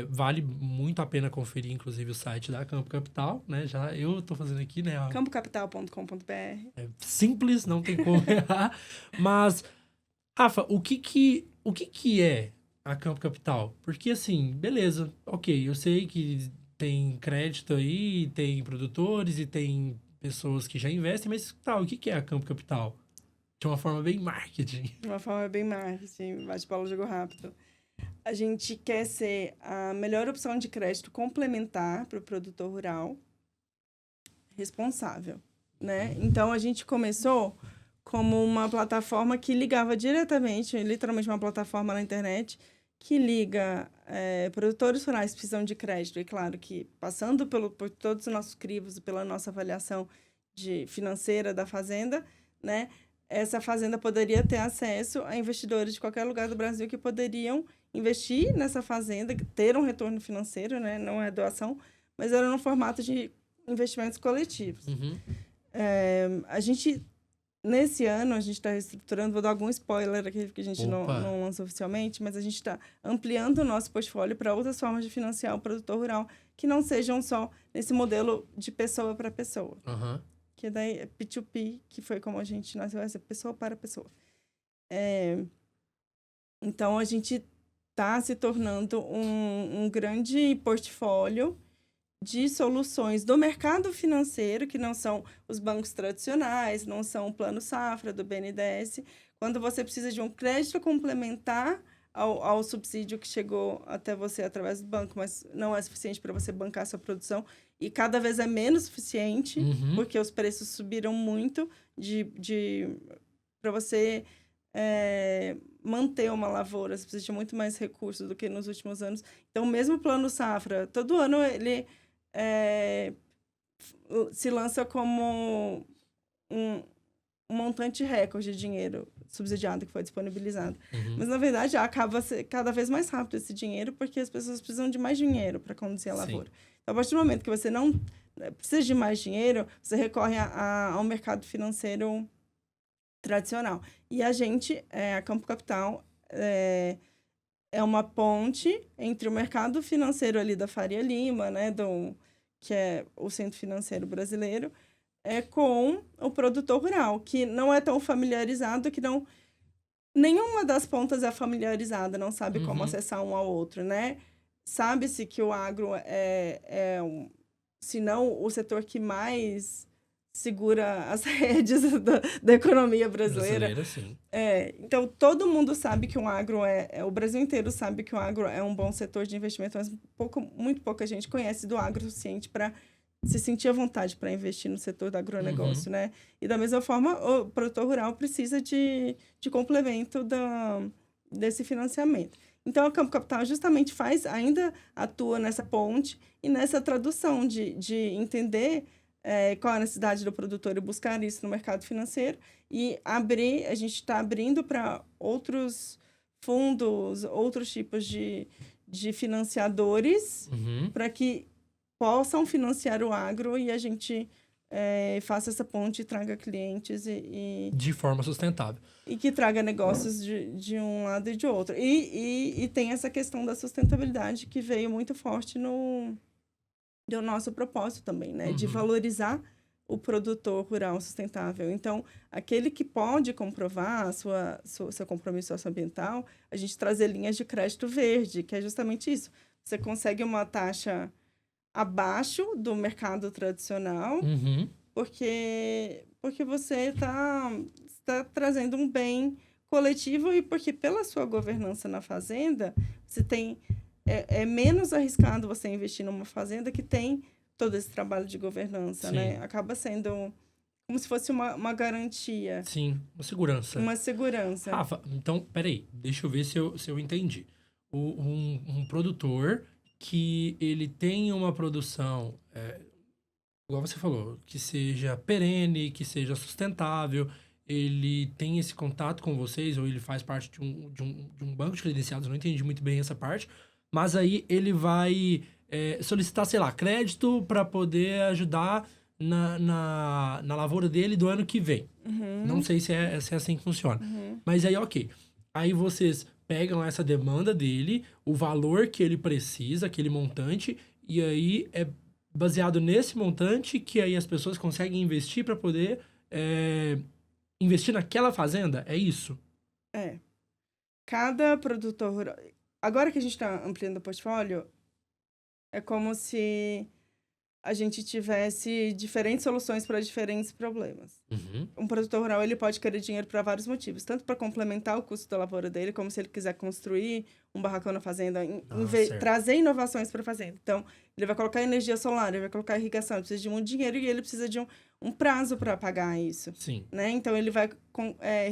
Vale muito a pena conferir, inclusive, o site da Campo Capital, né? Já eu tô fazendo aqui, né? campocapital.com.br. É simples, não tem como errar. Mas, Rafa, o que é a Campo Capital? Porque, assim, beleza, ok, eu sei que tem crédito aí, tem produtores e tem pessoas que já investem, mas tá, o que é a Campo Capital? De uma forma bem marketing. De uma forma bem marketing, bate-bola, jogo rápido. A gente quer ser a melhor opção de crédito complementar para o produtor rural responsável, né? Então, a gente começou como uma plataforma que ligava diretamente, literalmente uma plataforma na internet, que liga produtores rurais que precisam de crédito. E, claro, que passando por todos os nossos crivos, pela nossa avaliação financeira da fazenda, né? Essa fazenda poderia ter acesso a investidores de qualquer lugar do Brasil que poderiam investir nessa fazenda, ter um retorno financeiro, né? Não é doação, mas era no formato de investimentos coletivos. A gente, nesse ano, a gente está reestruturando, vou dar algum spoiler aqui, que a gente não lança oficialmente, mas a gente está ampliando o nosso portfólio para outras formas de financiar o produtor rural, que não sejam só nesse modelo de pessoa para pessoa. Que daí é P2P, que foi como a gente nasceu, essa pessoa para pessoa. Então, a gente está se tornando um grande portfólio de soluções do mercado financeiro, que não são os bancos tradicionais, não são o Plano Safra, do BNDES. Quando você precisa de um crédito complementar ao subsídio que chegou até você através do banco, mas não é suficiente para você bancar a sua produção, e cada vez é menos suficiente, porque os preços subiram muito para você manter uma lavoura, você precisa de muito mais recursos do que nos últimos anos. Então, mesmo o Plano Safra, todo ano ele se lança como um montante recorde de dinheiro subsidiado que foi disponibilizado. Mas, na verdade, acaba cada vez mais rápido esse dinheiro, porque as pessoas precisam de mais dinheiro para conduzir a lavoura. Então, a partir do momento que você não precisa de mais dinheiro, você recorre ao mercado financeiro tradicional. E a gente, a Campo Capital, é uma ponte entre o mercado financeiro ali da Faria Lima, né, que é o Centro Financeiro Brasileiro, com o produtor rural, que não é tão familiarizado, que não... Nenhuma das pontas é familiarizada, não sabe como acessar um ao outro, né? Sabe-se que o agro se não o setor que mais segura as redes da economia brasileira. Sim. Então, todo mundo sabe que o agro o Brasil inteiro sabe que o agro é um bom setor de investimento, mas muito pouca gente conhece do agro o suficiente para se sentir à vontade para investir no setor do agronegócio, né? E, da mesma forma, o produtor rural precisa de complemento desse financiamento. Então, a Campo Capital justamente ainda atua nessa ponte e nessa tradução de entender qual é a necessidade do produtor e buscar isso no mercado financeiro e a gente está abrindo para outros fundos, outros tipos de financiadores para que possam financiar o agro e a gente faça essa ponte e traga clientes de forma sustentável. E que traga negócios de um lado e de outro. E tem essa questão da sustentabilidade que veio muito forte do nosso propósito também, né? De valorizar o produtor rural sustentável. Então, aquele que pode comprovar seu compromisso socioambiental, a gente trazer linhas de crédito verde, que é justamente isso. Você consegue uma taxa abaixo do mercado tradicional porque você está trazendo um bem coletivo e porque pela sua governança na fazenda, você tem é menos arriscado você investir numa fazenda que tem todo esse trabalho de governança, Sim. né? Acaba sendo como se fosse uma garantia. Sim, uma segurança. Uma segurança. Rafa, então, peraí, deixa eu ver se eu entendi. Um produtor que ele tem uma produção, igual você falou, que seja perene, que seja sustentável, ele tem esse contato com vocês, ou ele faz parte de um banco de credenciados, eu não entendi muito bem essa parte, mas aí ele vai solicitar, sei lá, crédito para poder ajudar na lavoura dele do ano que vem. Não sei se é assim que funciona. Mas aí, ok. Aí vocês pegam essa demanda dele, o valor que ele precisa, aquele montante, e aí é baseado nesse montante que aí as pessoas conseguem investir para poder investir naquela fazenda? É isso? É. Cada produtor rural... Agora que a gente está ampliando o portfólio, é como se a gente tivesse diferentes soluções para diferentes problemas. Uhum. Um produtor rural ele pode querer dinheiro para vários motivos, tanto para complementar o custo da lavoura dele, como se ele quiser construir um barracão na fazenda, trazer inovações para a fazenda. Então, ele vai colocar energia solar, ele vai colocar irrigação, ele precisa de muito dinheiro e ele precisa de um prazo para pagar isso. Sim. Né? Então, ele vai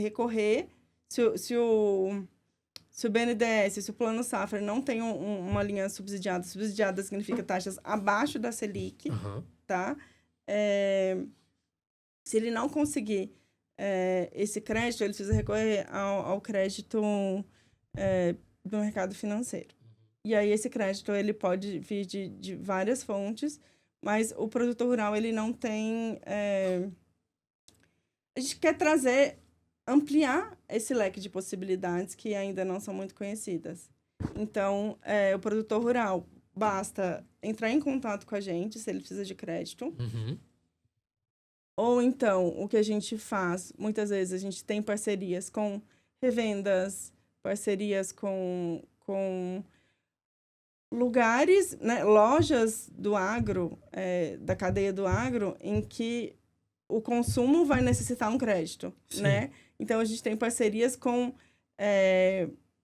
recorrer, se o BNDES, se o Plano Safra não tem uma linha subsidiada significa taxas abaixo da Selic, tá? Se ele não conseguir esse crédito, ele precisa recorrer ao crédito do mercado financeiro. E aí, esse crédito ele pode vir de várias fontes, mas o produtor rural ele não tem... A gente quer ampliar esse leque de possibilidades que ainda não são muito conhecidas. Então, o produtor rural basta entrar em contato com a gente se ele precisa de crédito. Ou então, o que a gente faz, muitas vezes a gente tem parcerias com revendas, parcerias com lugares, né, lojas do agro, da cadeia do agro, em que o consumo vai necessitar um crédito, né? Então, a gente tem parcerias com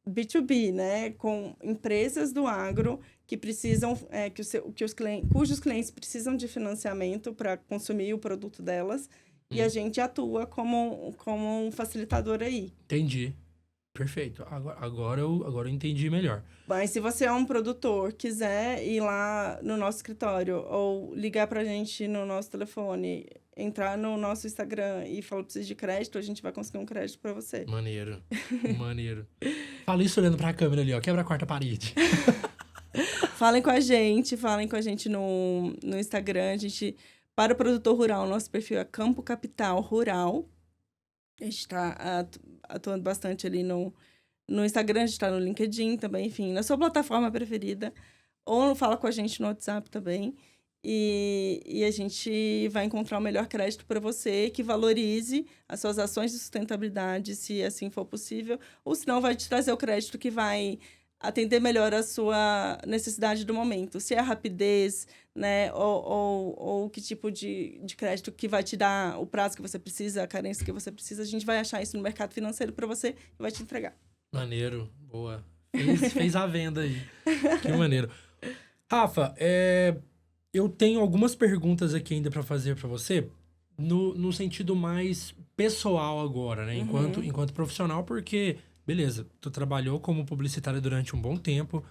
B2B, né? Com empresas do agro que precisam, cujos clientes precisam de financiamento para consumir o produto delas. E a gente atua como um facilitador aí. Entendi. Perfeito. Agora eu entendi melhor. Mas se você é um produtor, quiser ir lá no nosso escritório ou ligar pra gente no nosso telefone, entrar no nosso Instagram e falar preciso de crédito, a gente vai conseguir um crédito para você. Maneiro. Maneiro. Fala isso olhando pra câmera ali, ó. Quebra a quarta parede. Falem com a gente no Instagram. Para o produtor rural, nosso perfil é Campo Capital Rural. A gente está atuando bastante ali no Instagram, a gente está no LinkedIn também, enfim, na sua plataforma preferida. Ou fala com a gente no WhatsApp também. E a gente vai encontrar o melhor crédito para você, que valorize as suas ações de sustentabilidade, se assim for possível. Ou senão vai te trazer o crédito que vai atender melhor a sua necessidade do momento. Se é a rapidez, né? Ou que tipo de crédito que vai te dar o prazo que você precisa, a carência que você precisa. A gente vai achar isso no mercado financeiro para você e vai te entregar. Maneiro. Boa. Fez a venda aí. Que maneiro. Rafa, eu tenho algumas perguntas aqui ainda para fazer para você, no sentido mais pessoal agora, né? Enquanto profissional, porque, beleza, tu trabalhou como publicitária durante um bom tempo,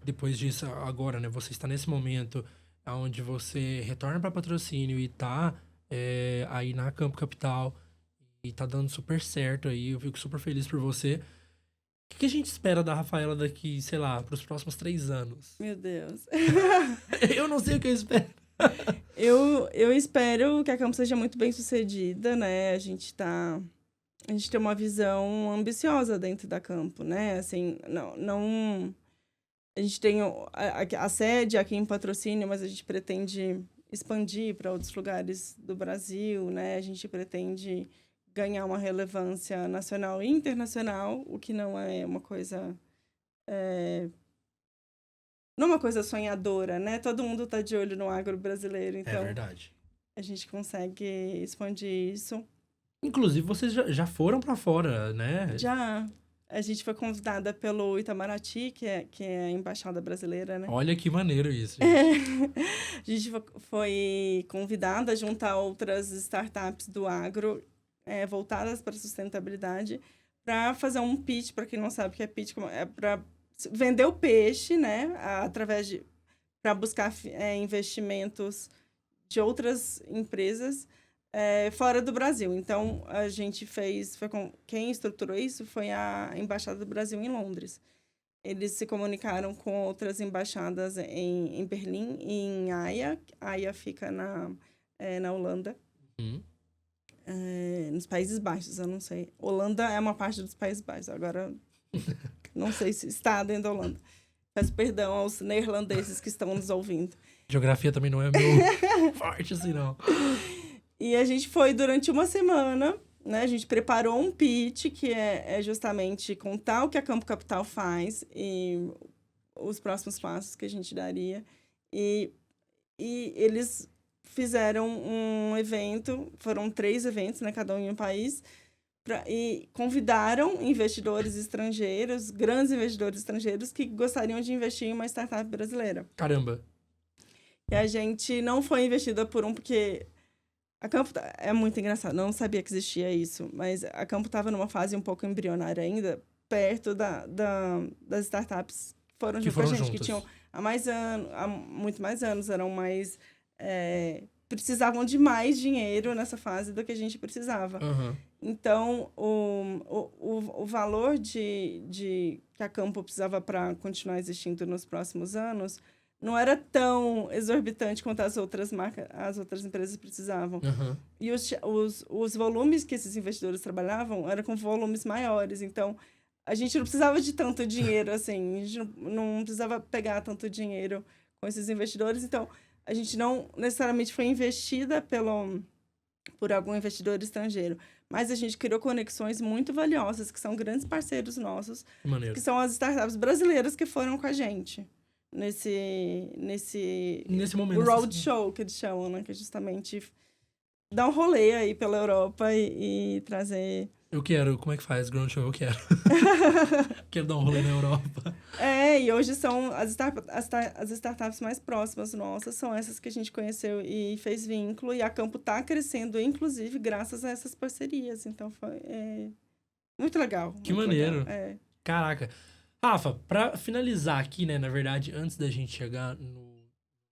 depois disso, agora, né? Você está nesse momento onde você retorna para patrocínio e tá aí na Campo Capital e tá dando super certo aí, eu fico super feliz por você. O que a gente espera da Rafaela daqui, sei lá, pros próximos 3 anos? Meu Deus. Eu não sei o que eu espero. Eu espero que a Campo seja muito bem sucedida, né? A gente tem uma visão ambiciosa dentro da Campo, né? Assim, não a gente tem a sede aqui em Patrocínio, mas a gente pretende expandir para outros lugares do Brasil, né? A gente pretende ganhar uma relevância nacional e internacional, o que não é uma coisa... não é uma coisa sonhadora, né? Todo mundo está de olho no agro brasileiro, então... É verdade. a gente consegue expandir isso. Inclusive, vocês já foram para fora, né? Já a gente foi convidada pelo Itamaraty, que é a embaixada brasileira, né? Olha que maneiro isso, gente. A gente foi convidada junto a outras startups do agro voltadas para sustentabilidade para fazer um pitch, para quem não sabe o que é pitch, é para vender o peixe, né? Para buscar investimentos de outras empresas fora do Brasil. Então, a gente quem estruturou isso foi a Embaixada do Brasil em Londres. Eles se comunicaram com outras embaixadas em Berlim e em Haia. Haia fica na Holanda. Nos Países Baixos, eu não sei. Holanda é uma parte dos Países Baixos. Agora, não sei se está dentro da Holanda. Peço perdão aos neerlandeses que estão nos ouvindo. Geografia também não é meu forte assim, não. E a gente foi durante uma semana, né? A gente preparou um pitch, que é justamente contar o que a Campo Capital faz e os próximos passos que a gente daria. E eles fizeram um evento, foram 3 eventos, né? Cada um em um país, e convidaram investidores estrangeiros, grandes investidores estrangeiros, que gostariam de investir em uma startup brasileira. Caramba! E a gente não foi investida porque... A Campo é muito engraçado, não sabia que existia isso, mas a Campo estava numa fase um pouco embrionária ainda, perto das startups que foram junto com a gente, juntas. Que tinham há muito mais anos, eram mais... precisavam de mais dinheiro nessa fase do que a gente precisava. Uhum. Então, o valor que a Campo precisava para continuar existindo nos próximos anos não era tão exorbitante quanto as outras empresas precisavam. Uhum. E os volumes que esses investidores trabalhavam eram com volumes maiores. Então, a gente não precisava de tanto dinheiro, assim. A gente não precisava pegar tanto dinheiro com esses investidores. Então, a gente não necessariamente foi investida por algum investidor estrangeiro. Mas a gente criou conexões muito valiosas, que são grandes parceiros nossos. Maneiro. Que são as startups brasileiras que foram com a gente. Nesse momento. roadshow, que eles chamam, né? Que é justamente dar um rolê aí pela Europa e trazer... Eu quero. Como é que faz? Ground Show, eu quero. Quero dar um rolê na Europa. E hoje são as startups mais próximas nossas, são essas que a gente conheceu e fez vínculo. E a Campo está crescendo, inclusive, graças a essas parcerias. Então, foi muito legal. Que muito maneiro. legal. Caraca. Rafa, pra finalizar aqui, né, na verdade, antes da gente chegar no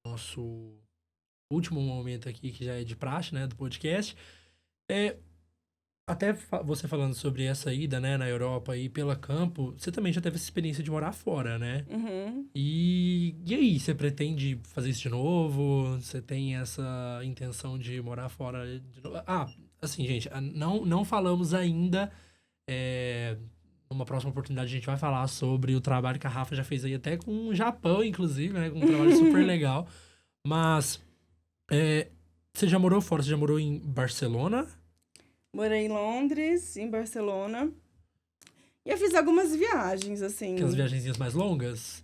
nosso último momento aqui, que já é de praxe, né, do podcast, até você falando sobre essa ida, né, na Europa e pela Campo, você também já teve essa experiência de morar fora, né? Uhum. E aí, você pretende fazer isso de novo? Você tem essa intenção de morar fora de novo? Assim, gente, não falamos ainda... Numa próxima oportunidade a gente vai falar sobre o trabalho que a Rafa já fez aí até com o Japão, inclusive, né? Um trabalho super legal. Mas você já morou fora? Você já morou em Barcelona? Morei em Londres, em Barcelona. E eu fiz algumas viagens, assim. Aquelas viagenzinhas mais longas?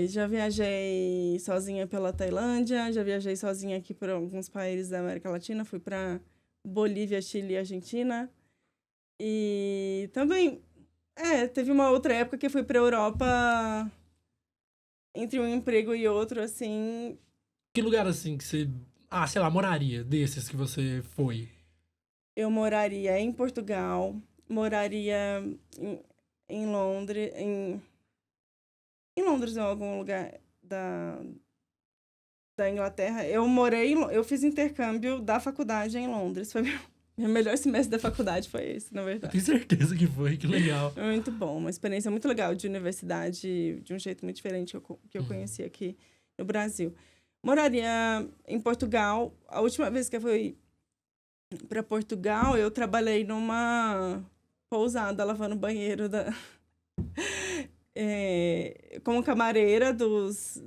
Já viajei sozinha pela Tailândia, já viajei sozinha aqui por alguns países da América Latina. Fui para Bolívia, Chile e Argentina. E também... teve uma outra época que eu fui pra Europa entre um emprego e outro, assim... Que lugar, assim, que você... sei lá, moraria desses que você foi? Eu moraria em Portugal, moraria em Londres, em Londres, em algum lugar da Inglaterra. Eu fiz intercâmbio da faculdade em Londres, foi meu melhor semestre da faculdade foi esse, na verdade. Eu tenho certeza que foi, que legal. Muito bom, uma experiência muito legal de universidade, de um jeito muito diferente que eu conheci aqui no Brasil. Moraria em Portugal. A última vez que eu fui para Portugal, eu trabalhei numa pousada, lavando banheiro como camareira dos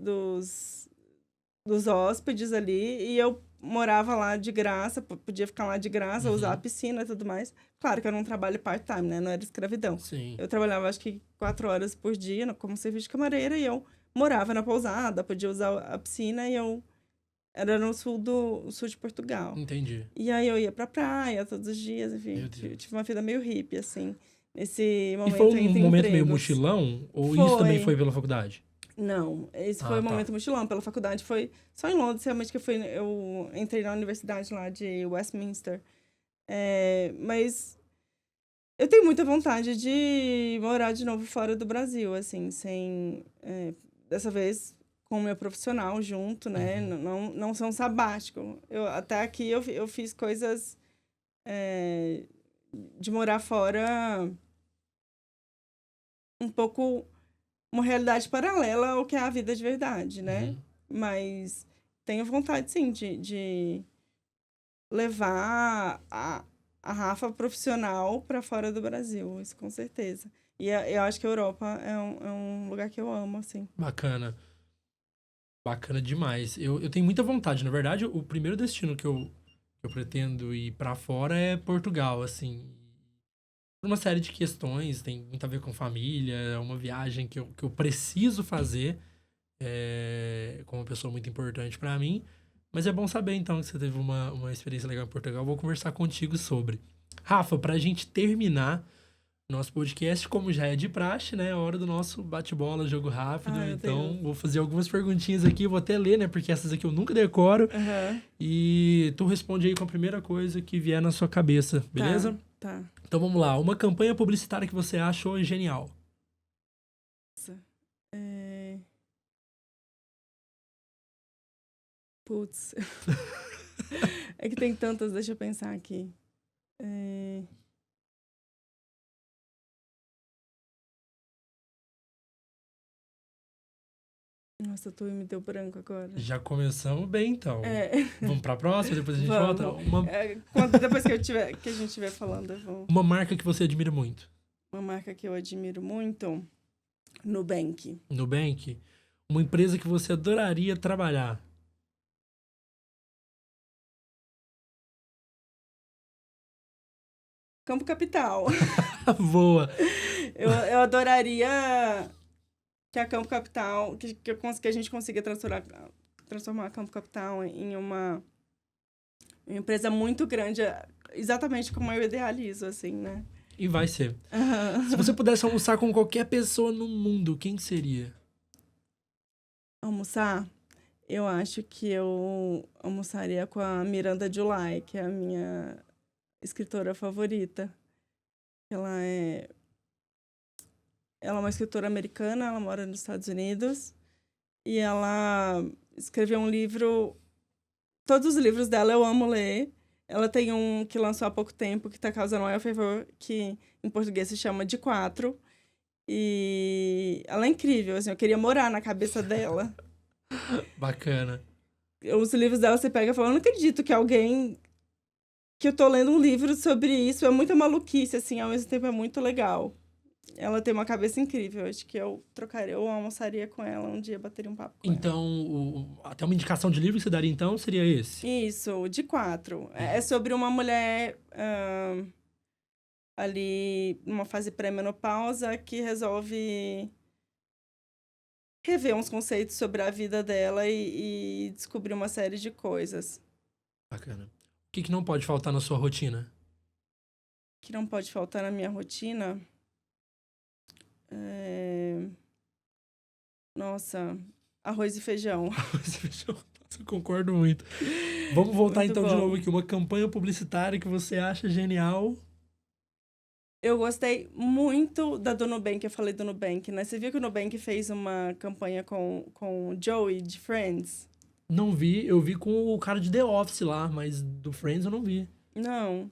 hóspedes ali, e eu morava lá de graça, podia ficar lá de graça, usar a piscina e tudo mais. Claro que era um trabalho part-time, né? Não era escravidão. Sim. Eu trabalhava, acho que 4 horas por dia como serviço de camareira, e eu morava na pousada, podia usar a piscina, e eu Era no sul de Portugal. Entendi. E aí eu ia pra praia todos os dias, enfim. Meu Deus. Eu tive uma vida meio hippie, assim, nesse momento E foi um entre momento meio empregos. mochilão? Ou isso também Foi. foi pela faculdade? Não, esse Ah, foi o tá. momento mochilão. Pela faculdade foi só em Londres, realmente, que eu entrei na universidade lá de Westminster. Mas eu tenho muita vontade de morar de novo fora do Brasil, assim, sem... dessa vez com o meu profissional junto, né? Não ser um sabático. Até aqui eu fiz coisas de morar fora um pouco... uma realidade paralela ao que é a vida de verdade, né? Mas tenho vontade, sim, de levar a Rafa profissional para fora do Brasil, isso com certeza. E eu acho que a Europa é um lugar que eu amo, assim. Bacana. Bacana demais. Eu tenho muita vontade. Na verdade, o primeiro destino que eu pretendo ir pra fora é Portugal, assim. Por uma série de questões, tem muito a ver com família, é uma viagem que eu preciso fazer com uma pessoa muito importante pra mim. Mas é bom saber, então, que você teve uma experiência legal em Portugal. Eu vou conversar contigo sobre. Rafa, pra gente terminar nosso podcast, como já é de praxe, né? É hora do nosso bate-bola, jogo rápido. Ai, meu Então, Deus. vou fazer algumas perguntinhas aqui. Vou até ler, né? Porque essas aqui eu nunca decoro. Aham. E tu responde aí com a primeira coisa que vier na sua cabeça, beleza? Tá. Então, vamos lá. Uma campanha publicitária que você achou genial. Putz. É que tem tantas, deixa eu pensar aqui. Nossa, tu me deu branco agora. Já começamos bem, então. Vamos pra próxima, depois a gente Vamos. volta? Depois que a gente estiver falando, eu vou... Uma marca que você admira muito. Uma marca que eu admiro muito, Nubank. Nubank. Uma empresa que você adoraria trabalhar. Campo Capital. Boa. Eu adoraria que a Campo Capital, que a gente consiga transformar a Campo Capital em uma empresa muito grande, exatamente como eu idealizo, assim, né? E vai ser. Se você pudesse almoçar com qualquer pessoa no mundo, quem seria? Almoçar? Eu acho que eu almoçaria com a Miranda July, que é a minha escritora favorita. Ela é uma escritora americana, ela mora nos Estados Unidos. E ela escreveu um livro... Todos os livros dela eu amo ler. Ela tem um que lançou há pouco tempo, que está causando maior fervor, que em português se chama De Quatro. E ela é incrível, assim, eu queria morar na cabeça dela. Bacana. Os livros dela você pega e fala, eu não acredito que alguém... que eu tô lendo um livro sobre isso, é muita maluquice, assim, ao mesmo tempo é muito legal. Ela tem uma cabeça incrível, acho que eu almoçaria com ela um dia, bateria um papo com ela. Então, até uma indicação de livro que você daria, então, seria esse? Isso, De Quatro. É sobre uma mulher ali, numa fase pré-menopausa, que resolve rever uns conceitos sobre a vida dela e descobrir uma série de coisas. Bacana. O que não pode faltar na sua rotina? O que não pode faltar na minha rotina? Nossa, arroz e feijão. Arroz e feijão. Nossa, eu concordo muito. Vamos voltar Muito então de bom. novo aqui. Uma campanha publicitária que você acha genial. Eu gostei muito da do Nubank, eu falei do Nubank, né? Você viu que o Nubank fez uma campanha com o Joey, de Friends? Não vi, eu vi com o cara de The Office lá, mas do Friends eu não vi. Não,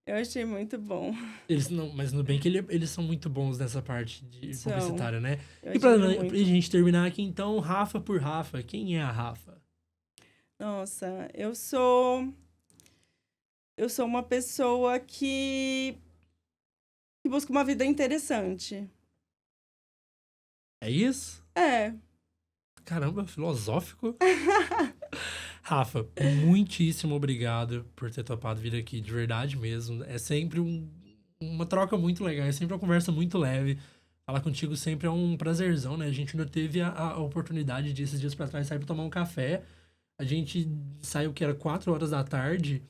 eu achei muito bom. Mas no bem que eles são muito bons nessa parte de São. publicitária, né? Eu E pra admiro muito. gente terminar aqui, então, Rafa por Rafa. Quem é a Rafa? Nossa, eu sou uma pessoa que busca uma vida interessante. É isso? É. Caramba, filosófico. Rafa, muitíssimo obrigado por ter topado vir aqui, de verdade mesmo. É sempre uma troca muito legal, é sempre uma conversa muito leve. Falar contigo sempre é um prazerzão, né? A gente ainda teve a oportunidade de, esses dias pra trás, sair pra tomar um café. A gente saiu que era 4 horas da tarde.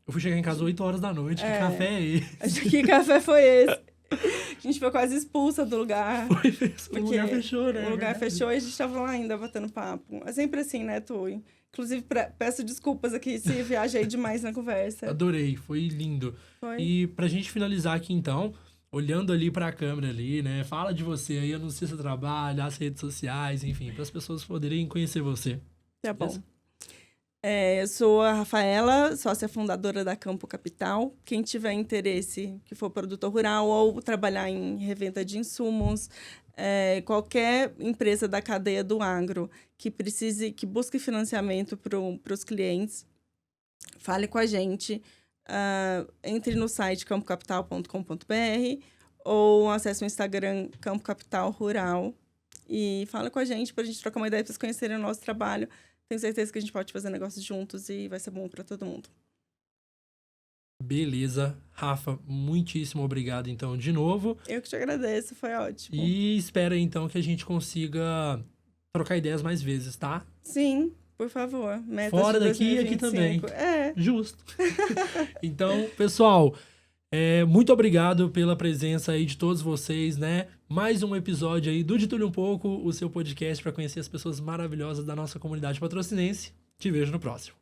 Eu fui chegar em casa 8 horas da noite. Que café é esse? Acho que café foi esse. A gente foi quase expulsa do lugar. Foi mesmo. O lugar fechou, né? O lugar fechou e a gente tava lá ainda batendo papo. É sempre assim, né, Tui? Inclusive, peço desculpas aqui se viajei demais na conversa. Adorei, foi lindo. Foi. E pra gente finalizar aqui, então, olhando ali pra câmera ali, né? Fala de você aí, anuncia seu trabalho, as redes sociais, enfim, para as pessoas poderem conhecer você. Tá bom. Eu sou a Rafaela, sócia fundadora da Campo Capital. Quem tiver interesse, que for produtor rural ou trabalhar em revenda de insumos, qualquer empresa da cadeia do agro que busque financiamento para os clientes, fale com a gente. Entre no site campocapital.com.br ou acesse o Instagram Campo Capital Rural e fale com a gente para a gente trocar uma ideia, para vocês conhecerem o nosso trabalho. Tenho certeza que a gente pode fazer negócios juntos e vai ser bom para todo mundo. Beleza. Rafa, muitíssimo obrigado, então, de novo. Eu que te agradeço, foi ótimo. E espero, então, que a gente consiga trocar ideias mais vezes, tá? Sim, por favor. Metas fora de daqui e 2025. aqui também. É. Justo. Então, pessoal, muito obrigado pela presença aí de todos vocês, né? Mais um episódio aí do De Tudo Um Pouco, o seu podcast para conhecer as pessoas maravilhosas da nossa comunidade patrocinense. Te vejo no próximo.